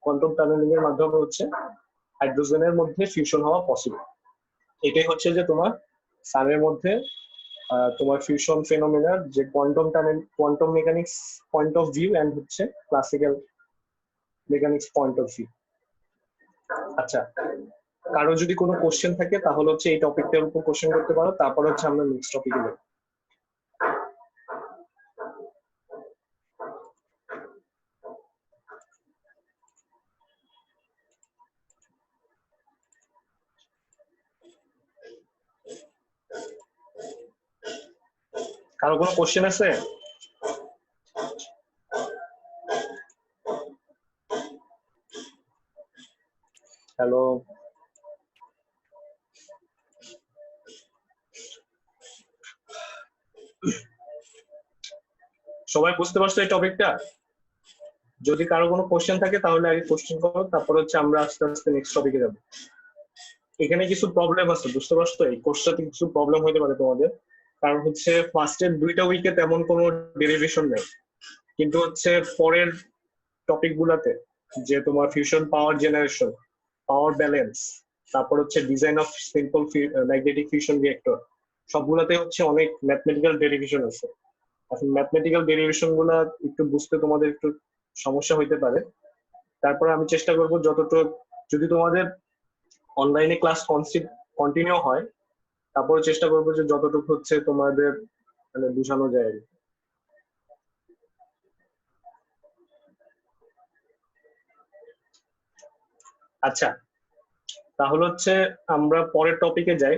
কোয়ান্টাম টানেলিং এর মাধ্যমে হচ্ছে হাইড্রোজেনের মধ্যে ফিউশন হওয়া পসিবল। এটাই হচ্ছে যে তোমার সানের মধ্যে তোমার ফিউশন ফেনোমেনার যে quantum mechanics point of view and হচ্ছে classical mechanics point of view. আচ্ছা, কারো যদি কোনো কোশ্চেন থাকে তাহলে হচ্ছে এই টপিকটার উপর কোশ্চেন করতে পারো, তারপর হচ্ছে আমরা নেক্সট টপিকে যাব। কারো কোনো কোশ্চেন আছে? হ্যালো, সবাই বুঝতে পারছো এই টপিকটা? যদি কারো কোনো কোশ্চেন থাকে তাহলে আগে কোশ্চেন করো, তারপর হচ্ছে আমরা আস্তে আস্তে নেক্সট টপিকে যাবো। এখানে কিছু প্রবলেম আছে, বুঝতে পারছো? এই কোর্সটাতে কিছু প্রবলেম হতে পারে তোমাদের, কারণ হচ্ছে ফার্স্টের 2টা উইকে তেমন কোনো ডেরিভেশন নেই, কিন্তু হচ্ছে পরের টপিক গুলাতে যে তোমার fusion power generation, power balance, তারপর হচ্ছে design of simple magnetic fusion reactor, সবগুলাতে হচ্ছে অনেক ম্যাথমেটিক্যাল ডেরিভেশন আছে। এখন ম্যাথমেটিক্যাল ডেরিভেশন গুলা একটু বুঝতে তোমাদের একটু সমস্যা হইতে পারে। তারপরে আমি চেষ্টা করবো যতটুকু, যদি তোমাদের অনলাইনে ক্লাস কন্টিনিউ হয়, তারপরে চেষ্টা করবো যে যতটুকু হচ্ছে তোমাদের মানে বোঝানো যায় আর কি। আচ্ছা, তাহলে হচ্ছে আমরা পরের টপিকে যাই।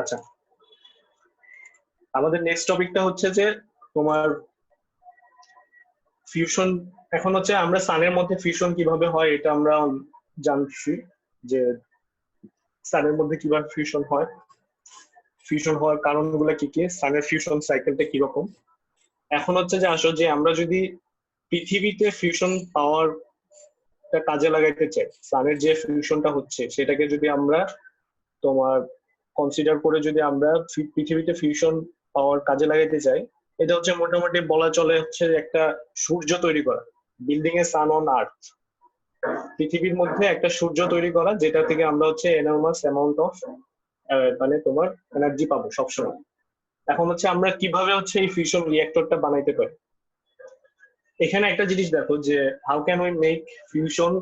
আচ্ছা, আমাদের নেক্সট টপিকটা হচ্ছে যে তোমার ফিউশন। এখন হচ্ছে আমরা সানের মধ্যে ফিউশন কিভাবে হয় এটা আমরা জানছি, যে সানের মধ্যে কিভাবে ফিউশন হয়, ফিউশন হওয়ার কারণগুলো কি কি, সানের ফিউশন সাইকেলটা কিরকম। এখন হচ্ছে যে আসো যে আমরা যদি পৃথিবীতে ফিউশন পাওয়ার কাজে লাগাইতে চাই, সানের যে ফিউশনটা হচ্ছে সেটাকে যদি আমরা তোমার কনসিডার করে যদি আমরা পৃথিবীতে ফিউশন পাওয়ার কাজে লাগাইতে চাই, এটা হচ্ছে মোটামুটি বলা চলে হচ্ছে একটা সূর্য তৈরি করা, building A San on earth, পৃথিবীর মধ্যে একটা সূর্য তৈরি করা, যেটা থেকে আমরা হচ্ছে এনর্মাস অ্যামাউন্ট অফ মানে তোমার এনার্জি পাবো সবসময়। এখন হচ্ছে আমরা কিভাবে হচ্ছে এই ফিউশন রিয়েক্টরটা বানাইতে পারি। এখানে একটা জিনিস দেখো যে how can we make fusion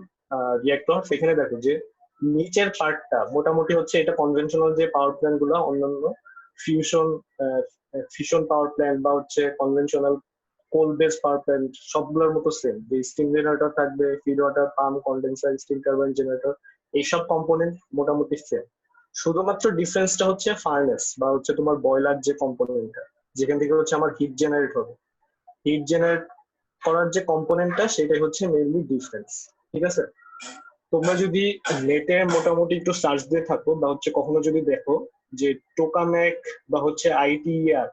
reactor. সেখানে দেখো যে নিচের পার্টটা মোটামুটি হচ্ছে এটা কনভেনশনাল যে পাওয়ার প্ল্যান্ট গুলো, অন্যান্য ফিউশন ফিউশন পাওয়ার প্ল্যান্ট বা হচ্ছে কনভেনশনাল কোল বেস পাওয়ার প্ল্যান্ট সবগুলোর মতো সেম, যে স্টিম জেনারেটর থাকবে, feed water pump, condenser, steam turbine generator, এইসব কম্পোনেন্ট মোটামুটি সেম। শুধুমাত্র ডিফারেন্সটা হচ্ছে ফার্নেস বা হচ্ছে তোমার বয়লার যে কম্পোনেন্টটা, যেখান থেকে হচ্ছে আমার হিট জেনারেট হবে, হিট জেনারেট করার যে কম্পোনেন্টটা সেটাই হচ্ছে মেইনলি ডিফারেন্স। ঠিক আছে, তোমরা যদি নেটে মোটামুটি একটু সার্চ দিয়ে থাকো বা হচ্ছে কখনো যদি দেখো যে টোকামেক বা হচ্ছে আইটিইআর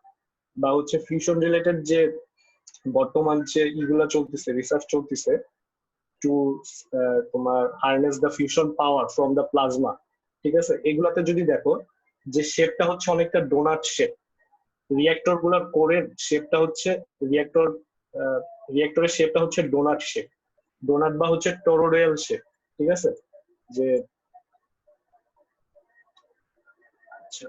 বা হচ্ছে ফিউশন রিলেটেড যে বর্তমান যে ইগুলা চলতেছে, রিসার্চ চলতেছে টু তোমার harness the fusion power from the plasma, ঠিক আছে, এগুলাতে যদি দেখো যে শেপটা হচ্ছে অনেকটা ডোনাট শেপ, রিয়েক্টর গুলার কোরের শেপটা হচ্ছে রিয়েক্টর রিয়েক্টরের শেপটা হচ্ছে ডোনাট শেপ, ডোনাট বা হচ্ছে টরোডয়াল শেপ। ঠিক আছে, যে আচ্ছা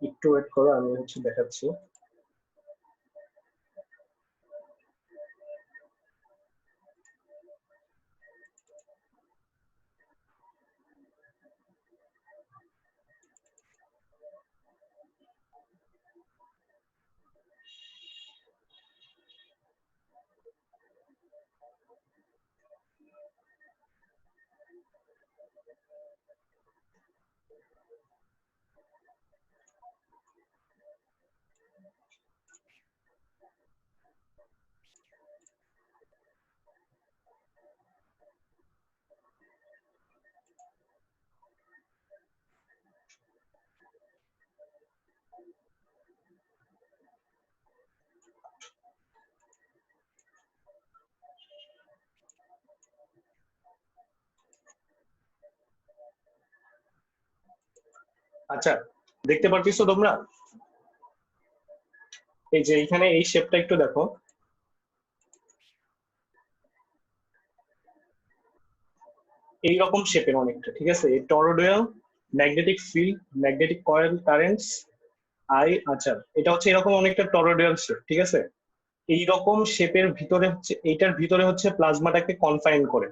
একটু ওয়েট করো, আমি হচ্ছে দেখাচ্ছি। আচ্ছা, দেখতে পারতেছো তোমরা? এই যে এখানে এই শেপটা একটু দেখো, এইরকম শেপের অনেকটা। ঠিক আছে, এই toroidal, magnetic field, magnetic coil, currents, আচ্ছা, এটা হচ্ছে এরকম অনেকটা টরোডয়াল শেপ। ঠিক আছে, এইরকম শেপের ভিতরে হচ্ছে, এইটার ভিতরে হচ্ছে প্লাজমাটাকে কনফাইন করে।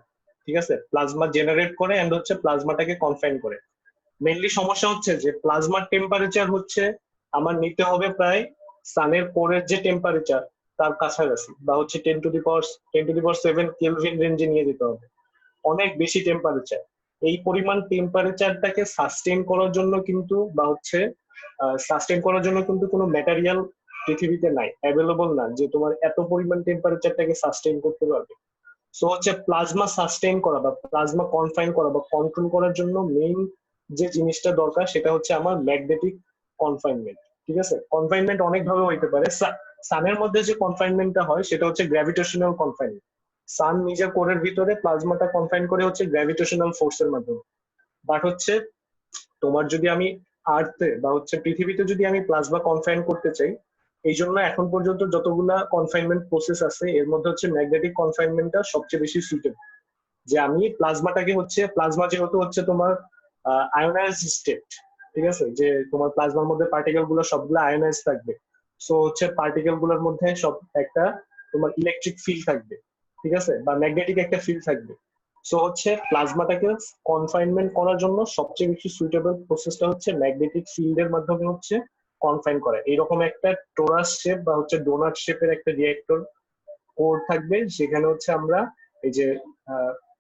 ঠিক আছে, প্লাজমা জেনারেট করে এন্ড হচ্ছে প্লাজমাটাকে কনফাইন করে। মেইনলি সমস্যা হচ্ছে যে প্লাজমার টেম্পারেচার হচ্ছে আমার নিতে হবে প্রায় সানের কোরের যে টেম্পারেচার তার কাছাকাছি, বা হচ্ছে 10 টু দি পাওয়ার 7 কেলভিন রেঞ্জে নিয়ে যেতে হবে, অনেক বেশি টেম্পারেচার। এই পরিমাণ টেম্পারেচারটাকে সাস্টেন করার জন্য কিন্তু বা হচ্ছে সাস্টেন করার জন্য কিন্তু কোনো ম্যাটেরিয়াল পৃথিবীতে নাই, অ্যাভেলেবল না যে তোমার এত পরিমাণ টেম্পারেচারটাকে সাস্টেন করতে পারবে। সো হচ্ছে প্লাজমা সাস্টেন করা বা প্লাজমা কনফাইন করা বা কন্ট্রোল করার জন্য মেইন যে জিনিসটা দরকার সেটা হচ্ছে আমার ম্যাগনেটিক কনফাইনমেন্ট। ঠিক আছে, কনফাইনমেন্ট অনেক ভাবে হইতে পারে। সানের মধ্যে যে কনফাইনমেন্টটা হয় সেটা হচ্ছে গ্র্যাভিটেশনাল কনফাইনমেন্ট। সান নিজের কোরের ভিতরে প্লাজমাটা কনফাইন করে হচ্ছে গ্র্যাভিটেশনাল ফোর্সের মাধ্যমে। বাট হচ্ছে তোমার যদি আমি আর্থে বা হচ্ছে পৃথিবীতে যদি আমি প্লাজমা কনফাইন করতে চাই, এই জন্য এখন পর্যন্ত যতগুলা কনফাইনমেন্ট প্রসেস আছে এর মধ্যে হচ্ছে ম্যাগনেটিক কনফাইনমেন্টটা সবচেয়ে বেশি সুইটেবল। যে আমি প্লাজমাটাকে হচ্ছে, প্লাজমা যেহেতু হচ্ছে তোমার আয়োনাইজ স্টেট, ঠিক আছে, যে তোমার প্লাজমার মধ্যে পার্টিকেল গুলো সবগুলো আয়োনাইজ থাকবে। সো হচ্ছে পার্টিকেল গুলোর মধ্যে সব একটা তোমার ইলেকট্রিক ফিল্ড থাকবে, ঠিক আছে, বা ম্যাগনেটিক একটা ফিল্ড থাকবে। সো হচ্ছে প্লাজমাটাকে কনফাইনমেন্ট করার জন্য সবচেয়ে বেশি সুইটেবল প্রসেসটা হচ্ছে ম্যাগনেটিক ফিল্ডের মাধ্যমে হচ্ছে কনফাইন করা। এইরকম একটা টোরাস শেপ বা হচ্ছে ডোনাট শেপের একটা রিয়েক্টর কোর থাকবে, সেখানে হচ্ছে আমরা এই যে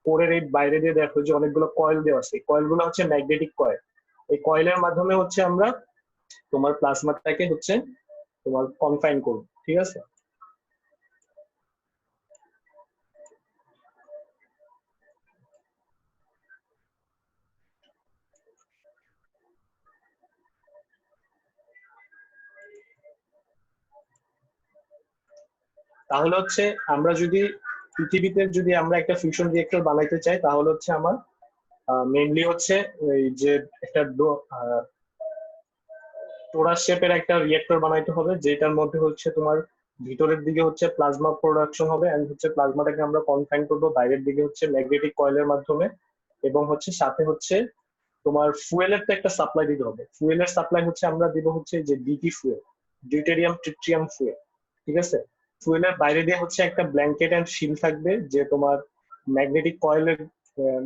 কোরের এই বাইরে দিয়ে দেখো যে অনেকগুলো কয়েল দেওয়া আছে, কয়েল গুলো হচ্ছে ম্যাগনেটিক কয়েল। এই কয়েলের মাধ্যমে হচ্ছে আমরা তোমার প্লাজমাটাকে হচ্ছে তোমার কনফাইন করবো, ঠিক আছে। তাহলে হচ্ছে আমরা যদি পৃথিবীতে যদি আমরা একটা ফিউশন রিয়েক্টর বানাইতে চাই, তাহলে হচ্ছে আমার মেইনলি হচ্ছে এই যে একটা টোরাস শেপের একটা রিয়েক্টর বানাইতে হবে, যেটার মধ্যে হচ্ছে তোমার ভিতরের দিকে হচ্ছে প্লাজমা প্রোডাকশন হবে, এন্ড হচ্ছে প্লাজমাটাকে আমরা কনফাইন করবো বাইরের দিকে হচ্ছে ম্যাগনেটিক কয়েলের মাধ্যমে। এবং হচ্ছে সাথে হচ্ছে তোমার ফুয়েলের তো একটা সাপ্লাই দিতে হবে। ফুয়েলের সাপ্লাই হচ্ছে আমরা দিব হচ্ছে যে DT fuel, deuterium tritium fuel, ঠিক আছে। ফুয়েলের বাইরে দিয়ে হচ্ছে একটা ব্ল্যাঙ্কেট এন্ড শিল থাকবে, যে তোমার ম্যাগনেটিক কয়েলের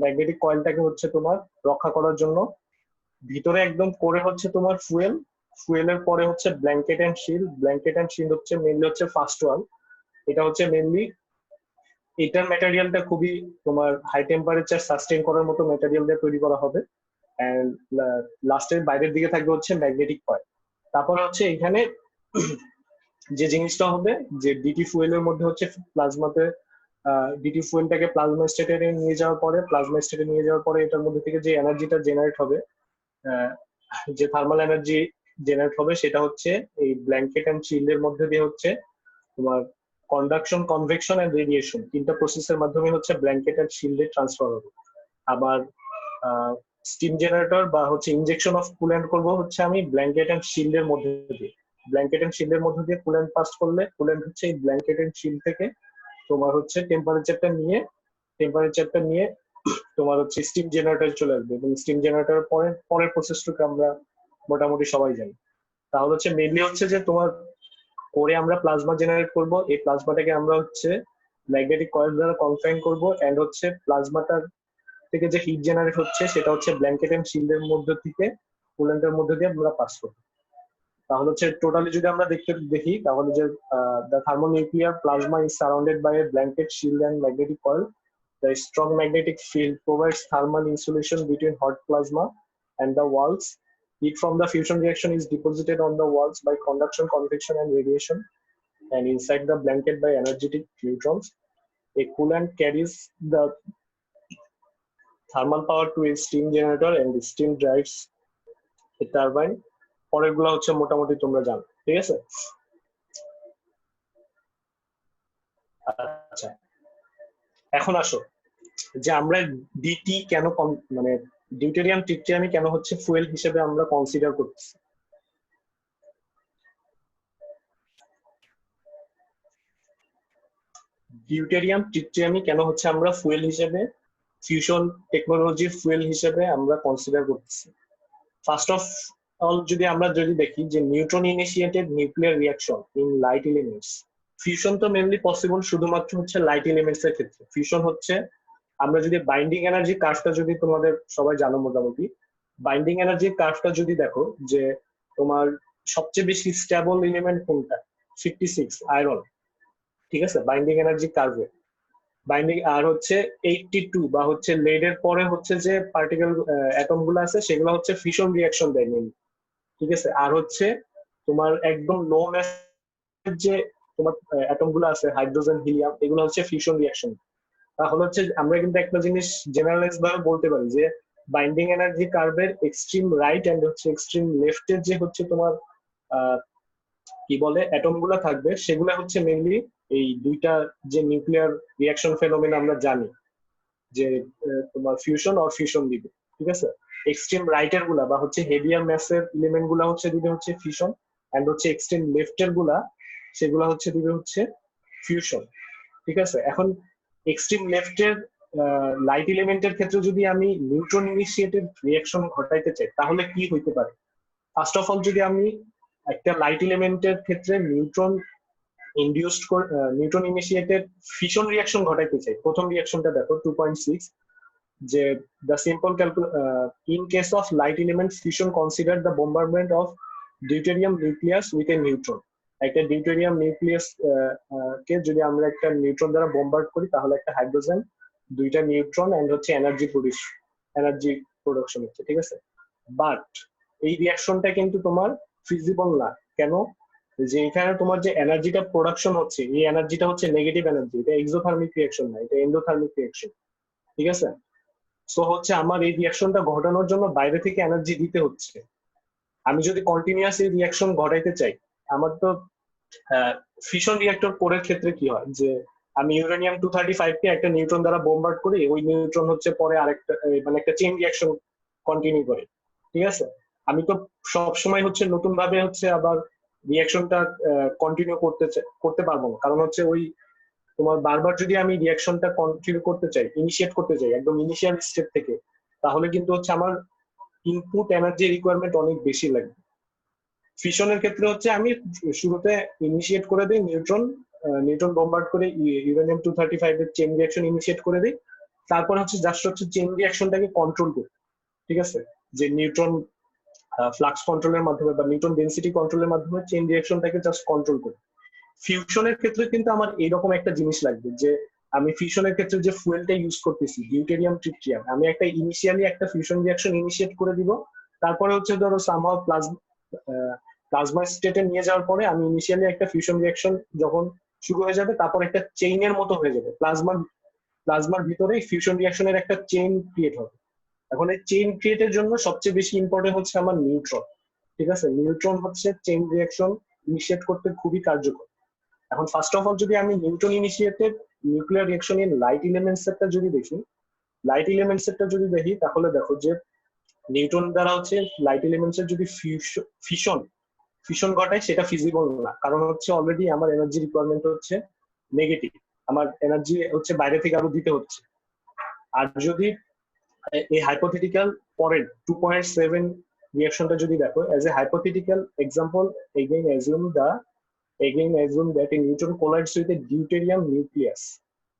ম্যাগনেটিক কয়েলটাকে হচ্ছে তোমার রক্ষা করার জন্য। ভিতরে একদম করে হচ্ছে তোমার ফুয়েল, ফুয়েলের পরে হচ্ছে ব্ল্যাঙ্কেট এন্ড শিল। ব্ল্যাঙ্কেট এন্ড শিল হচ্ছে মেনলি হচ্ছে ফার্স্ট ওয়ান। এটা হচ্ছে মেনলি, এটার ম্যাটেরিয়ালটা খুবই তোমার হাই টেম্পারেচার সাস্টেন করার মতো ম্যাটেরিয়াল দিয়ে তৈরি করা হবে। এন্ড লাস্টের বাইরের দিকে থাকবে হচ্ছে ম্যাগনেটিক কয়েল। তারপর হচ্ছে এখানে যে জিনিসটা হবে যে ডিটি ফুয়েলের মধ্যে হচ্ছে প্লাজমাতে ডিটি ফুয়েলটাকে প্লাজমা স্টেটে নিয়ে যাওয়ার পরে, প্লাজমা স্টেটে নিয়ে যাওয়ার পরে এটার মধ্যে থেকে যে এনার্জিটা জেনারেট হবে, যে থার্মাল এনার্জি জেনারেট হবে, সেটা হচ্ছে এই ব্ল্যাঙ্কেট এন্ড শিল্ডের মধ্যে দিয়ে হচ্ছে তোমার কন্ডাকশন, কনভেকশন এন্ড রেডিয়েশন তিনটা প্রসেসের মাধ্যমে হচ্ছে ব্ল্যাঙ্কেট এন্ড শিল্ডে ট্রান্সফার হবে। আবার স্টিম জেনারেটর বা হচ্ছে ইনজেকশন অফ কুল্যান্ট করবো হচ্ছে আমি ব্ল্যাঙ্কেট এন্ড শিল্ডের মধ্যে দিয়ে। ব্ল্যাঙ্কেট এন্ড শিল্ডের মধ্যে দিয়ে কুল্যান্ট পাস করলে কুল্যান্ট হচ্ছে এই ব্ল্যাঙ্কেট এন্ড শিল্ড থেকে তোমার হচ্ছে টেম্পারেচারটা নিয়ে তোমার হচ্ছে স্টিম জেনারেটর চলে আসবে, এবং স্টিম জেনারেটর পরের প্রসেসটুকু আমরা মোটামুটি সবাই জানি। তাহলে হচ্ছে মেনলি হচ্ছে যে তোমার করে আমরা প্লাজমা জেনারেট করব, এই প্লাজমাটাকে আমরা হচ্ছে ম্যাগনেটিক কয়েল দ্বারা কনফাইন করব, এন্ড হচ্ছে প্লাজমাটার থেকে যে হিট জেনারেট হচ্ছে সেটা হচ্ছে ব্ল্যাঙ্কেট এন্ড শিল্ডের মধ্যে থেকে কুলেন্টের মধ্যে দিয়ে আমরা পাস করবো। তাহলে হচ্ছে টোটালি যদি আমরা দেখি তাহলে যে the thermonuclear plasma is surrounded by a blanket shield and magnetic coil. The strong magnetic field provides thermal insulation between hot plasma and the walls. Heat from the fusion reaction is deposited on the walls by conduction, convection, and radiation, and inside the blanket by energetic neutrons. A coolant carries the thermal power to a steam generator, and the steam drives a turbine. পরের গুলো হচ্ছে মোটামুটি তোমরা জানো, ঠিক আছে। আচ্ছা, এখন আসো যে আমরা ডিটি কেন মানে ডিউটেরিয়াম ট্রিটিয়াম কেন হচ্ছে ফুয়েল হিসেবে আমরা কনসিডার করতেছি। ডিউটেরিয়াম ট্রিটিয়াম কেন হচ্ছে আমরা ফুয়েল হিসেবে, ফিউশন টেকনোলজি ফুয়েল হিসেবে আমরা কনসিডার করতেছি। ফার্স্ট অফ অল যদি দেখি যে neutron initiated nuclear reaction in light elements. Fusion তো মেনলি পসিবল শুধুমাত্র হচ্ছে লাইট এলিমেন্টস এর ক্ষেত্রে। ফিউশন হচ্ছে আমরা যদি বাইন্ডিং এনার্জি কার্ভটা যদি তোমাদের সবাই জানো মোটামুটি, বাইন্ডিং এনার্জির কার্ভটা যদি দেখো যে তোমার সবচেয়ে বেশি স্টেবল এলিমেন্ট কোনটা, 56 আয়রন, ঠিক আছে, বাইন্ডিং এনার্জি কার্ভে বাইন্ডিং। আর হচ্ছে 82 বা হচ্ছে লেডের পরে হচ্ছে যে পার্টিকেল অ্যাটম গুলো আছে সেগুলো হচ্ছে ফিউশন রিঅ্যাকশন দেয় মেনলি, ঠিক আছে। আর হচ্ছে তোমার একদম লো ম্যাসের যে তোমার অ্যাটম গুলো আছে হাইড্রোজেন, হিলিয়াম, এগুলো হচ্ছে ফিউশন রিঅ্যাকশন। তাহলে হচ্ছে আমরা কিন্তু একটা জিনিস জেনারেলাইজ ভাবে বলতে পারি যে বাইন্ডিং এনার্জি কার্ভের এক্সট্রিম রাইট এন্ড হচ্ছে এক্সট্রিম লেফটের যে হচ্ছে তোমার কি বলে অ্যাটম গুলা থাকবে, সেগুলা হচ্ছে মেইনলি এই দুইটা যে নিউক্লিয়ার রিয়াকশন ফেনোমেনা আমরা জানি যে তোমার ফিউশন অর ফিউশন দিবে, ঠিক আছে। এক্সট্রিম রাইটের গুলা বা হচ্ছে হেভিয়ার ম্যাসের এলিমেন্ট গুলা হচ্ছে দিবে হচ্ছে ফিউশন, এন্ড হচ্ছে এক্সট্রিম লেফটের গুলা সেগুলা হচ্ছে দিবে হচ্ছে ফিউশন, ঠিক আছে। এখন এক্সট্রিম লেফটের লাইট এলিমেন্টের ক্ষেত্রে যদি আমি নিউট্রন ইনিশিয়েটেড রিয়াকশন ঘটাইতে চাই তাহলে কি হইতে পারে? ফার্স্ট অফ অল যদি আমি একটা লাইট এলিমেন্টের ক্ষেত্রে নিউট্রন ইনিশিয়েটেড ফিশন রিয়াকশন ঘটাইতে চাই, প্রথম রিয়াকশনটা দেখো 2.6, যে the simple in case of light element fusion consider the bombardment of deuterium nucleus with a neutron। একটা ডিউটেরিয়াম নিউক্লিয়াস কে যদি আমরা একটা নিউট্রন দ্বারা বোম্বার্ড করি তাহলে একটা হাইড্রোজেন, দুইটা নিউট্রন এন্ড হচ্ছে এনার্জি প্রোডাকশন হচ্ছে, ঠিক আছে। বাট এই রিয়াকশনটা কিন্তু তোমার ফিজিবল না। কেন? যে এখানে তোমার যে এনার্জিটা প্রোডাকশন হচ্ছে এই এনার্জিটা হচ্ছে নেগেটিভ এনার্জি, এটা এক্সোথার্মিক রিয়াকশন না, এটা এন্ডোথার্মিক রিয়াকশন, ঠিক আছে। সো হচ্ছে আমার এই রিয়াকশনটা ঘটানোর জন্য বাইরে থেকে এনার্জি দিতে হচ্ছে। আমি যদি কন্টিনিউয়াস এই রিয়াকশন ঘটাইতে চাই, আমার তো ফিশন রিয়াক্টর কোরের ক্ষেত্রে কি হয় যে আমি ইউরেনিয়াম 235 কে একটা নিউট্রন দ্বারা বোম্বার্ড করি, ওই নিউট্রন হচ্ছে পরে আরেকটা মানে একটা চেইন রিয়াকশন কন্টিনিউ করে, ঠিক আছে। আমি তো সব সময় হচ্ছে নতুন ভাবে হচ্ছে আবার রিয়াকশনটা কন্টিনিউ করতে পারবো না, কারণ হচ্ছে ওই তোমার বারবার যদি আমি রিয়াকশনটা কন্টিনিউ করতে চাই, ইনিশিয়েট করতে চাই একদম ইনিশিয়াল স্টেপ থেকে, তাহলে কিন্তু হচ্ছে আমার ইনপুট এনার্জি রিকোয়ারমেন্ট অনেক বেশি লাগবে। ফিশনের ক্ষেত্রে হচ্ছে আমি শুরুতে ইনিশিয়েট করে দিই নিউট্রন বোম্বার্ড করে ইউরেনিয়াম 235 এর চেইন রিয়াকশন ইনিশিয়েট করে দিই, তারপর হচ্ছে জাস্ট হচ্ছে চেইন রিয়াকশনটাকে কন্ট্রোল করি, ঠিক আছে। যে নিউট্রন ফ্লাক্স কন্ট্রোলের মাধ্যমে বা নিউট্রন ডেনসিটি কন্ট্রোলের মাধ্যমে চেইন রিয়াকশনটাকে জাস্ট কন্ট্রোল করি। ফিউশনের ক্ষেত্রে কিন্তু আমার এইরকম একটা জিনিস লাগবে যে আমি ফিউশনের ক্ষেত্রে যে ফুয়েলটা ইউজ করতেছি ডিউটেরিয়াম ট্রিটিয়াম, আমি একটা ইনিশিয়ালি একটা ফিউশন রিয়াকশন ইনিশিয়েট করে দিব, তারপরে হচ্ছে ধরো সামহাউ প্লাজমা স্টেটে নিয়ে যাওয়ার পরে আমি ইনিশিয়ালি একটা ফিউশন রিয়াকশন যখন শুরু হয়ে যাবে, তারপর একটা চেইনের মতো হয়ে যাবে, প্লাজমার ভিতরে ফিউশন রিয়াকশনের একটা চেইন ক্রিয়েট হবে। এখন এই চেইন ক্রিয়েটের জন্য সবচেয়ে বেশি ইম্পর্টেন্ট হচ্ছে আমার নিউট্রন, ঠিক আছে। নিউট্রন হচ্ছে চেইন রিয়াকশন ইনিশিয়েট করতে খুবই কার্যকর। এখন ফার্স্ট অফ অল যদি আমি neutron initiated nuclear reaction in light elements এরটা যদি দেখি তাহলে দেখো যে নিউট্রন দ্বারা হচ্ছে লাইট এলিমেন্টস এর যদি ফিশন ঘটায় সেটা ফিজিবল না, কারণ হচ্ছে অলরেডি আমার এনার্জি রিকোয়ারমেন্ট হচ্ছে নেগেটিভ, আমার এনার্জি হচ্ছে বাইরে থেকে আরো দিতে হচ্ছে। আর যদি এই হাইপোথেটিক্যাল পরের 2.7 রিয়াকশনটা যদি দেখো as a hypothetical example, again assume that a neutron collides with a deuterium nucleus,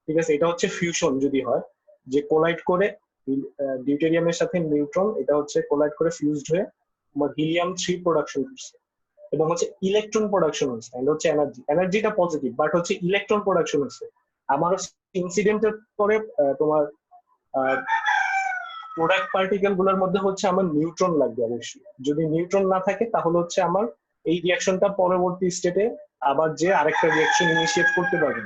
ঠিক আছে। এটা হচ্ছে ফিউশন যদি হয়, যে কোলাইড করে ডিউটেরিয়ামের সাথে নিউট্রন, এটা হচ্ছে কোলাইড করে ফিউজড হয়ে তোমার হিলিয়াম 3 প্রোডাকশন করছে এবং হচ্ছে ইলেকট্রন প্রোডাকশন হচ্ছে, এন্ড হচ্ছে এনার্জিটা পজিটিভ বাট হচ্ছে ইলেকট্রন প্রোডাকশন হচ্ছে। আমার ইনসিডেন্টের পরে তোমার প্রোডাক্ট পার্টিকেল গুলোর মধ্যে হচ্ছে আমার নিউট্রন লাগবে অবশ্যই। যদি নিউট্রন না থাকে তাহলে হচ্ছে আমার এই রিয়াকশনটা পরবর্তী স্টেটে আবার যে আরেকটা রিয়াকশন ইনিশিয়েট করতে পারবে।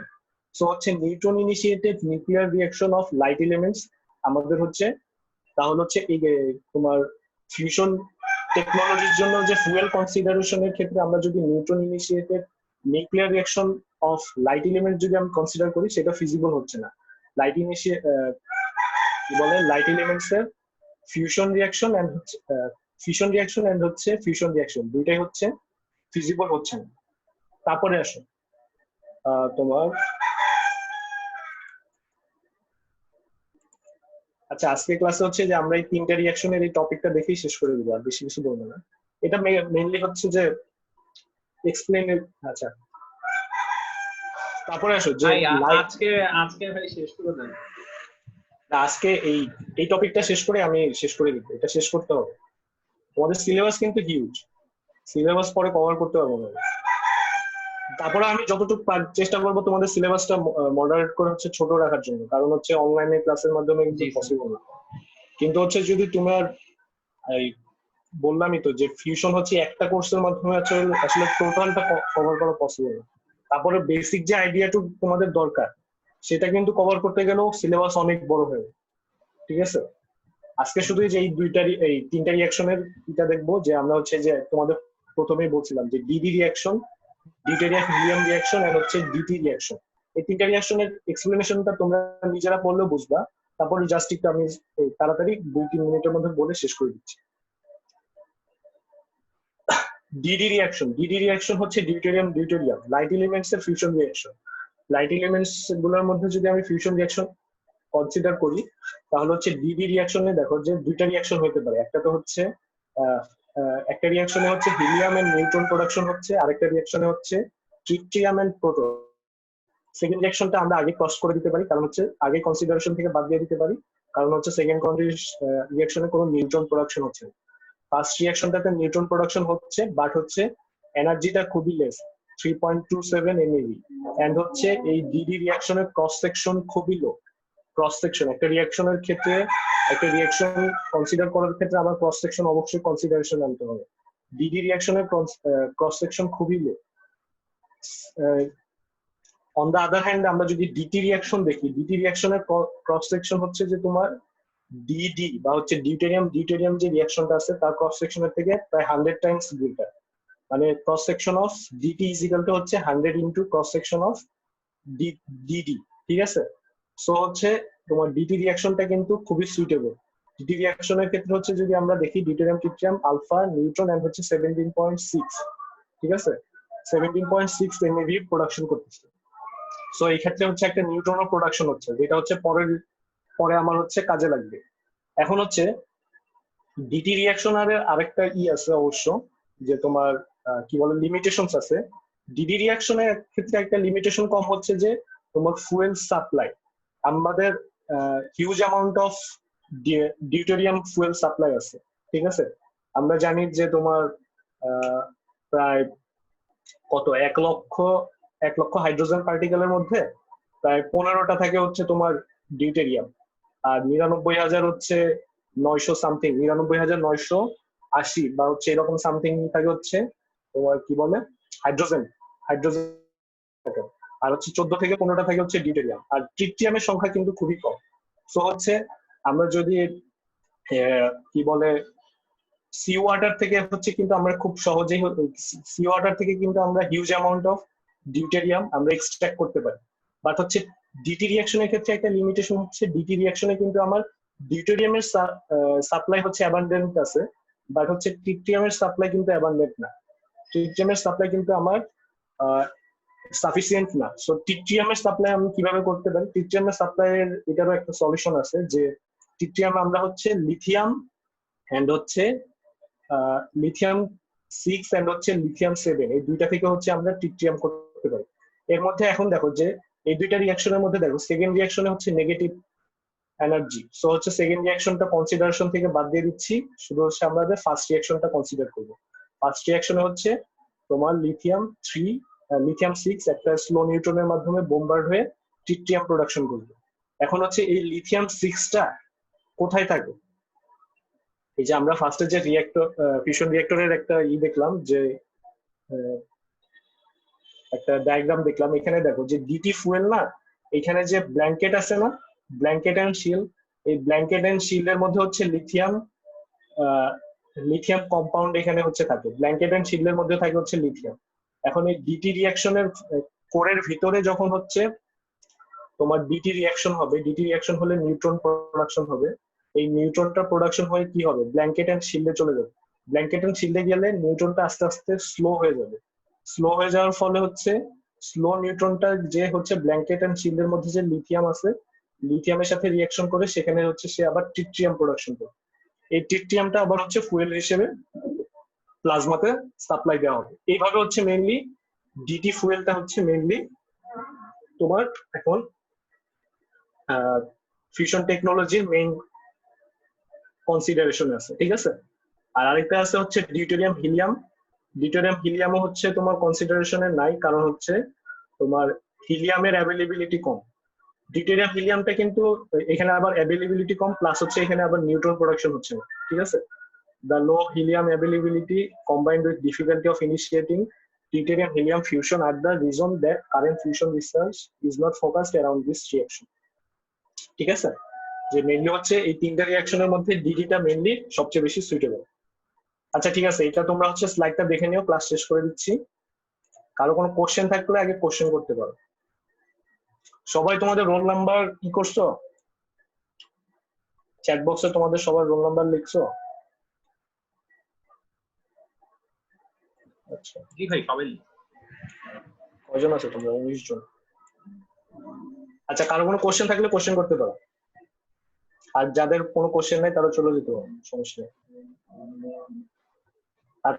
সো হচ্ছে neutron initiated nuclear reaction of light elements আমাদের হচ্ছে, তাহলে হচ্ছে এই তোমার ফিউশন টেকনোলজির জন্য যে ফুয়েল কনসিডারেশনের ক্ষেত্রে আমরা যদি neutron initiated nuclear reaction of light element যদি আমি কনসিডার করি, সেটা ফিজিবল হচ্ছে না। লাইট এলিমেন্টস এর ফিউশন রিয়াকশন এন্ড হচ্ছে ফিউশন রিয়াকশন দুইটাই হচ্ছে ফিজিবল হচ্ছে না। তারপরে আসো তোমার আচ্ছা, আজকে ক্লাসে হচ্ছে যে আমরা এই তিনটা রিয়াকশনের এই টপিকটা দেখেই শেষ করে দিব, আর বেশি কিছু বলবো না। এটা মেইনলি হচ্ছে যে এক্সপ্লেন। আচ্ছা তারপরে আসো যে আজকে ভাই শেষ করে দেন। আজকে এই টপিকটা শেষ করে আমি শেষ করে দিব, এটা শেষ করতে হবে। তোমাদের সিলেবাস কিন্তু হিউজ, সিলেবাস পরে কভার করতে পারবো না। তারপরে আমি যতটুকু চেষ্টা করবো তোমাদের সিলেবাসটা মডারেট করে হচ্ছে ছোট রাখার জন্য, কারণ হচ্ছে অনলাইনে ক্লাসের মাধ্যমে কিন্তু পসিবল না। কিন্তু হচ্ছে যদি তোমার এই বললামই তো যে ফিউশন হচ্ছে একটা কোর্সের মাধ্যমে আসলে টোটালটা কভার করা পসিবল না। তারপরে বেসিক যে আইডিয়াটুকু তোমাদের দরকার সেটা কিন্তু কভার করতে গেলেও সিলেবাস অনেক বড় হয়ে, ঠিক আছে। আজকে শুধু যে এই তিনটা রিয়াকশনের এটা দেখবো, যে আমরা হচ্ছে যে তোমাদের প্রথমেই বলছিলাম যে DD reaction, deuterium helium reaction আর হচ্ছে ডিটি রিয়াকশন। এই তিনটা রিয়াকশনের এক্সপ্লেনেশনটা তোমরা নিজেরা পড়লেও বুঝবা। তারপর জাস্ট একটু আমি তাড়াতাড়ি 2-3 মিনিটের মধ্যে বলে শেষ করে দিচ্ছি। ডিডি রিয়াকশন হচ্ছে ডিউটেরিয়াম ডিউটেরিয়াম লাইট এলিমেন্টস এর ফিউশন রিয়াকশন। লাইট এলিমেন্টস গুলোর মধ্যে যদি আমি ফিউশন রিয়াকশন কনসিডার করি, তাহলে হচ্ছে ডিডি রিয়াকশনে দেখো যে দুইটা রিয়াকশন হতে পারে। একটা তো হচ্ছে একটা রিয়াকশনে হচ্ছে হিলিয়াম এন্ড নিউট্রন প্রোডাকশন হচ্ছে, আরেকটা রিয়াকশনে হচ্ছে ট্রিটিয়াম এন্ড প্রোটন। সেকেন্ড রিয়াকশনটা আমরা আগে ক্রস করে দিতে পারি, কারণ হচ্ছে আগে কনসিডারেশন থেকে বাদ দিয়ে দিতে পারি, কারণ হচ্ছে সেকেন্ড রিয়াকশনে কোনো নিউট্রন প্রোডাকশন হচ্ছে। ফার্স্ট রিয়াকশনটাতে নিউট্রন প্রোডাকশন হচ্ছে, বাট হচ্ছে এনার্জিটা খুবই লেস, 3.27 MeV। এন্ড হচ্ছে এই ডিডি রিয়াকশনের ক্রস সেকশন খুবই লো। ক্রস সেকশন একটা রিয়াকশনের ক্ষেত্রে, একটা রিয়াকশন কনসিডার করার ক্ষেত্রে আমার ক্রস সেকশন অবশ্যই কনসিডারেশন আনতে হবে। ডিডি রিয়াকশনের ক্রস সেকশন খুবই লো। অন দ্য আদার হ্যান্ড আমরা যদি ডিটি রিয়াকশন দেখি, ডিটি রিয়াকশনের ক্রস সেকশন হচ্ছে যে তোমার ডিডি বা হচ্ছে ডিউটেরিয়াম যে রিয়াকশনটা আছে তার ক্রস সেকশনের থেকে প্রায় 100 টাইমস গ্রেটার। মানে cross section of DT is equal to হচ্ছে 100 into cross section of DD. ঠিক আছে? সো হচ্ছে তোমার ডিটি রিয়াকশনটা কিন্তু খুবই সুইটেবল। ডিটি রিয়াকশনের ক্ষেত্রে হচ্ছে যদি আমরা দেখি deuterium tritium alpha neutron and হচ্ছে 17.6, ঠিক আছে, 17.6 MeV প্রোডাকশন করতেছে। সো এই ক্ষেত্রে হচ্ছে একটা নিউট্রনও প্রোডাকশন হচ্ছে, যেটা হচ্ছে পরে আমার হচ্ছে কাজে লাগবে। এখন হচ্ছে ডিটি রিয়াকশন আরেকটা আছে অবশ্য, যে তোমার কি বলে লিমিটেশনস আছে। ডিডি রিয়াকশনের ক্ষেত্রে একটা লিমিটেশন কম হচ্ছে যে তোমার ফুয়েল সাপ্লাই, আমাদের huge amount of deuterium fuel supply আছে। ঠিক আছে, আমরা জানি যে তোমার প্রায় কত 1 লক্ষ হাইড্রোজেন পার্টিকেলের মধ্যে প্রায় 15টা থাকে হচ্ছে তোমার ডিউটেরিয়াম, আর 99,000 হচ্ছে 900 সামথিং, 99,980 বা হচ্ছে এরকম সামথিং থাকে হচ্ছে তোমার কি বলে হাইড্রোজেন। আর হচ্ছে 14 থেকে 15টা থাকে হচ্ছে ডিউটেরিয়াম, আর ট্রিটিয়ামের সংখ্যা কিন্তু খুবই কম। সো হচ্ছে আমরা যদি কি বলে সি ওয়াটার থেকে হচ্ছে কিন্তু আমরা খুব সহজেই সি ওয়াটার থেকে কিন্তু আমরা হিউজ অ্যামাউন্ট অফ ডিউটেরিয়াম আমরা এক্সট্রাক্ট করতে পারি। বাট হচ্ছে ডিটি রিয়াকশনের ক্ষেত্রে একটা লিমিটেশন হচ্ছে, ডিটি রিয়াকশনে কিন্তু আমার ডিউটেরিয়ামের সাপ্লাই হচ্ছে অ্যাবান্ডেন্ট আছে, বাট হচ্ছে ট্রিটিয়ামের সাপ্লাই কিন্তু অ্যাবান্ডেন্ট না। ট্রিটিয়ামের সাপ্লাই কিন্তু আমার সাফিসিয়েন্ট না। সো ট্রিটিয়ামের সাপ্লাই আমি কিভাবে করতে পারি? ট্রিটিয়ামের সাপ্লাইয়ের এটারও একটা সলিউশন আছে, যে ট্রিটিয়াম আমরা হচ্ছে লিথিয়াম এন্ড হচ্ছে লিথিয়াম 6 এন্ড হচ্ছে লিথিয়াম 7, এই দুইটা থেকে হচ্ছে আমরা ট্রিটিয়াম করতে পারি। এর মধ্যে এখন দেখো যে এই দুইটা রিয়াকশনের মধ্যে দেখো সেকেন্ড রিয়াকশনে হচ্ছে নেগেটিভ এনার্জি। সো হচ্ছে সেকেন্ড রিয়াকশনটা কনসিডারেশন থেকে বাদ দিয়ে দিচ্ছি, শুধু হচ্ছে আমাদের ফার্স্ট রিয়াকশনটা কনসিডার করবো। ফার্স্ট রিয়াকশনে হচ্ছে তোমার লিথিয়াম 6 একটা স্লো নিউট্রনের মাধ্যমে বোম্বার্ড হয়ে ট্রিটিয়াম প্রোডাকশন করবে। এখন হচ্ছে এই লিথিয়াম 6টা কোথায় থাকে? এই যে আমরা ফার্স্টে যে ফিউশন রিয়েক্টরের একটা দেখলাম, যে একটা ডায়াগ্রাম দেখলাম, এখানে দেখো যে ডিটি ফুয়েল না, এখানে যে ব্ল্যাঙ্কেট আছে না, ব্ল্যাঙ্কেট এন্ড শিল্ড, এই ব্ল্যাঙ্কেট এন্ড শিল্ডের মধ্যে হচ্ছে লিথিয়াম কম্পাউন্ড এখানে হচ্ছে থাকে, ব্ল্যাঙ্কেট এন্ড শিল্ডের মধ্যে থাকে হচ্ছে লিথিয়াম। এখন এই ডিটি রিয়াকশনের কোরের ভিতরে যখন হচ্ছে তোমার ডিটি রিয়াকশন হবে, ডিটি রিয়াকশন হলে নিউট্রন প্রোডাকশন হবে। এই নিউট্রনটা প্রোডাকশন হয়ে কি হবে? ব্ল্যাঙ্কেট এন্ড শিল্ডে চলে যাবে। ব্ল্যাঙ্কেট এন্ড শিল্ডে গেলে নিউট্রনটা আস্তে আস্তে স্লো হয়ে যাবে। স্লো হয়ে যাওয়ার ফলে হচ্ছে স্লো নিউট্রনটা যে হচ্ছে ব্ল্যাঙ্কেট এন্ড শিল্ডের মধ্যে যে লিথিয়াম আছে, লিথিয়ামের সাথে রিয়াকশন করে সেখানে হচ্ছে সে আবার ট্রিটিয়াম প্রোডাকশন করে। এই ট্রিটিয়ামটা আবার হচ্ছে ফুয়েল হিসেবে প্লাজমাতে সাপ্লাই দেওয়া হবে। এইভাবে হচ্ছে মেইনলি ডিটি ফুয়েলটা হচ্ছে মেইনলি তোমার এখন ফিউশন টেকনোলজির মেইন কনসিডারেশন আছে। ঠিক আছে, আর আরেকটা আছে হচ্ছে ডিউটেরিয়াম হিলিয়াম। ডিউটেরিয়াম হিলিয়ামও হচ্ছে তোমার কনসিডারেশনে নাই, কারণ হচ্ছে তোমার হিলিয়ামের অ্যাভেলেবিলিটি কম। ডিউটেরিয়াম হিলিয়ামটা কিন্তু এখানে আবার অ্যাভেলেবিলিটি কম, প্লাস হচ্ছে এখানে আবার নিউট্রন প্রোডাকশন হচ্ছে না। ঠিক আছে, the low helium availability combined with difficulty of initiating deuterium helium fusion are the reason that current fusion research is not focused around this reaction. ঠিক আছে, যে মেইনলি হচ্ছে এই তিনটা রিয়াকশনের মধ্যে ডিডিটা মেইনলি সবচেয়ে বেশি সুইটেবল। আচ্ছা ঠিক আছে, এটা তোমরা হচ্ছে স্লাইডটা দেখে নিও, ক্লাস শেষ করে দিচ্ছি। কারো কোনো কোশ্চেন থাকলে আগে কোশ্চেন করতে পারো। সবাই তোমাদের রোল নাম্বার কি করছো? চ্যাট বক্সে তোমাদের সবার রোল নাম্বার লিখছো? আচ্ছা, জি ভাই সবাই কয়জন আছে তোমরা? 19 জন। আচ্ছা, কারো কোনো কোশ্চেন থাকলে কোশ্চেন করতে পারো, আর যাদের কোনো কোশ্চেন নাই তারা চলে যেতে পারো, সমস্যা নেই। আর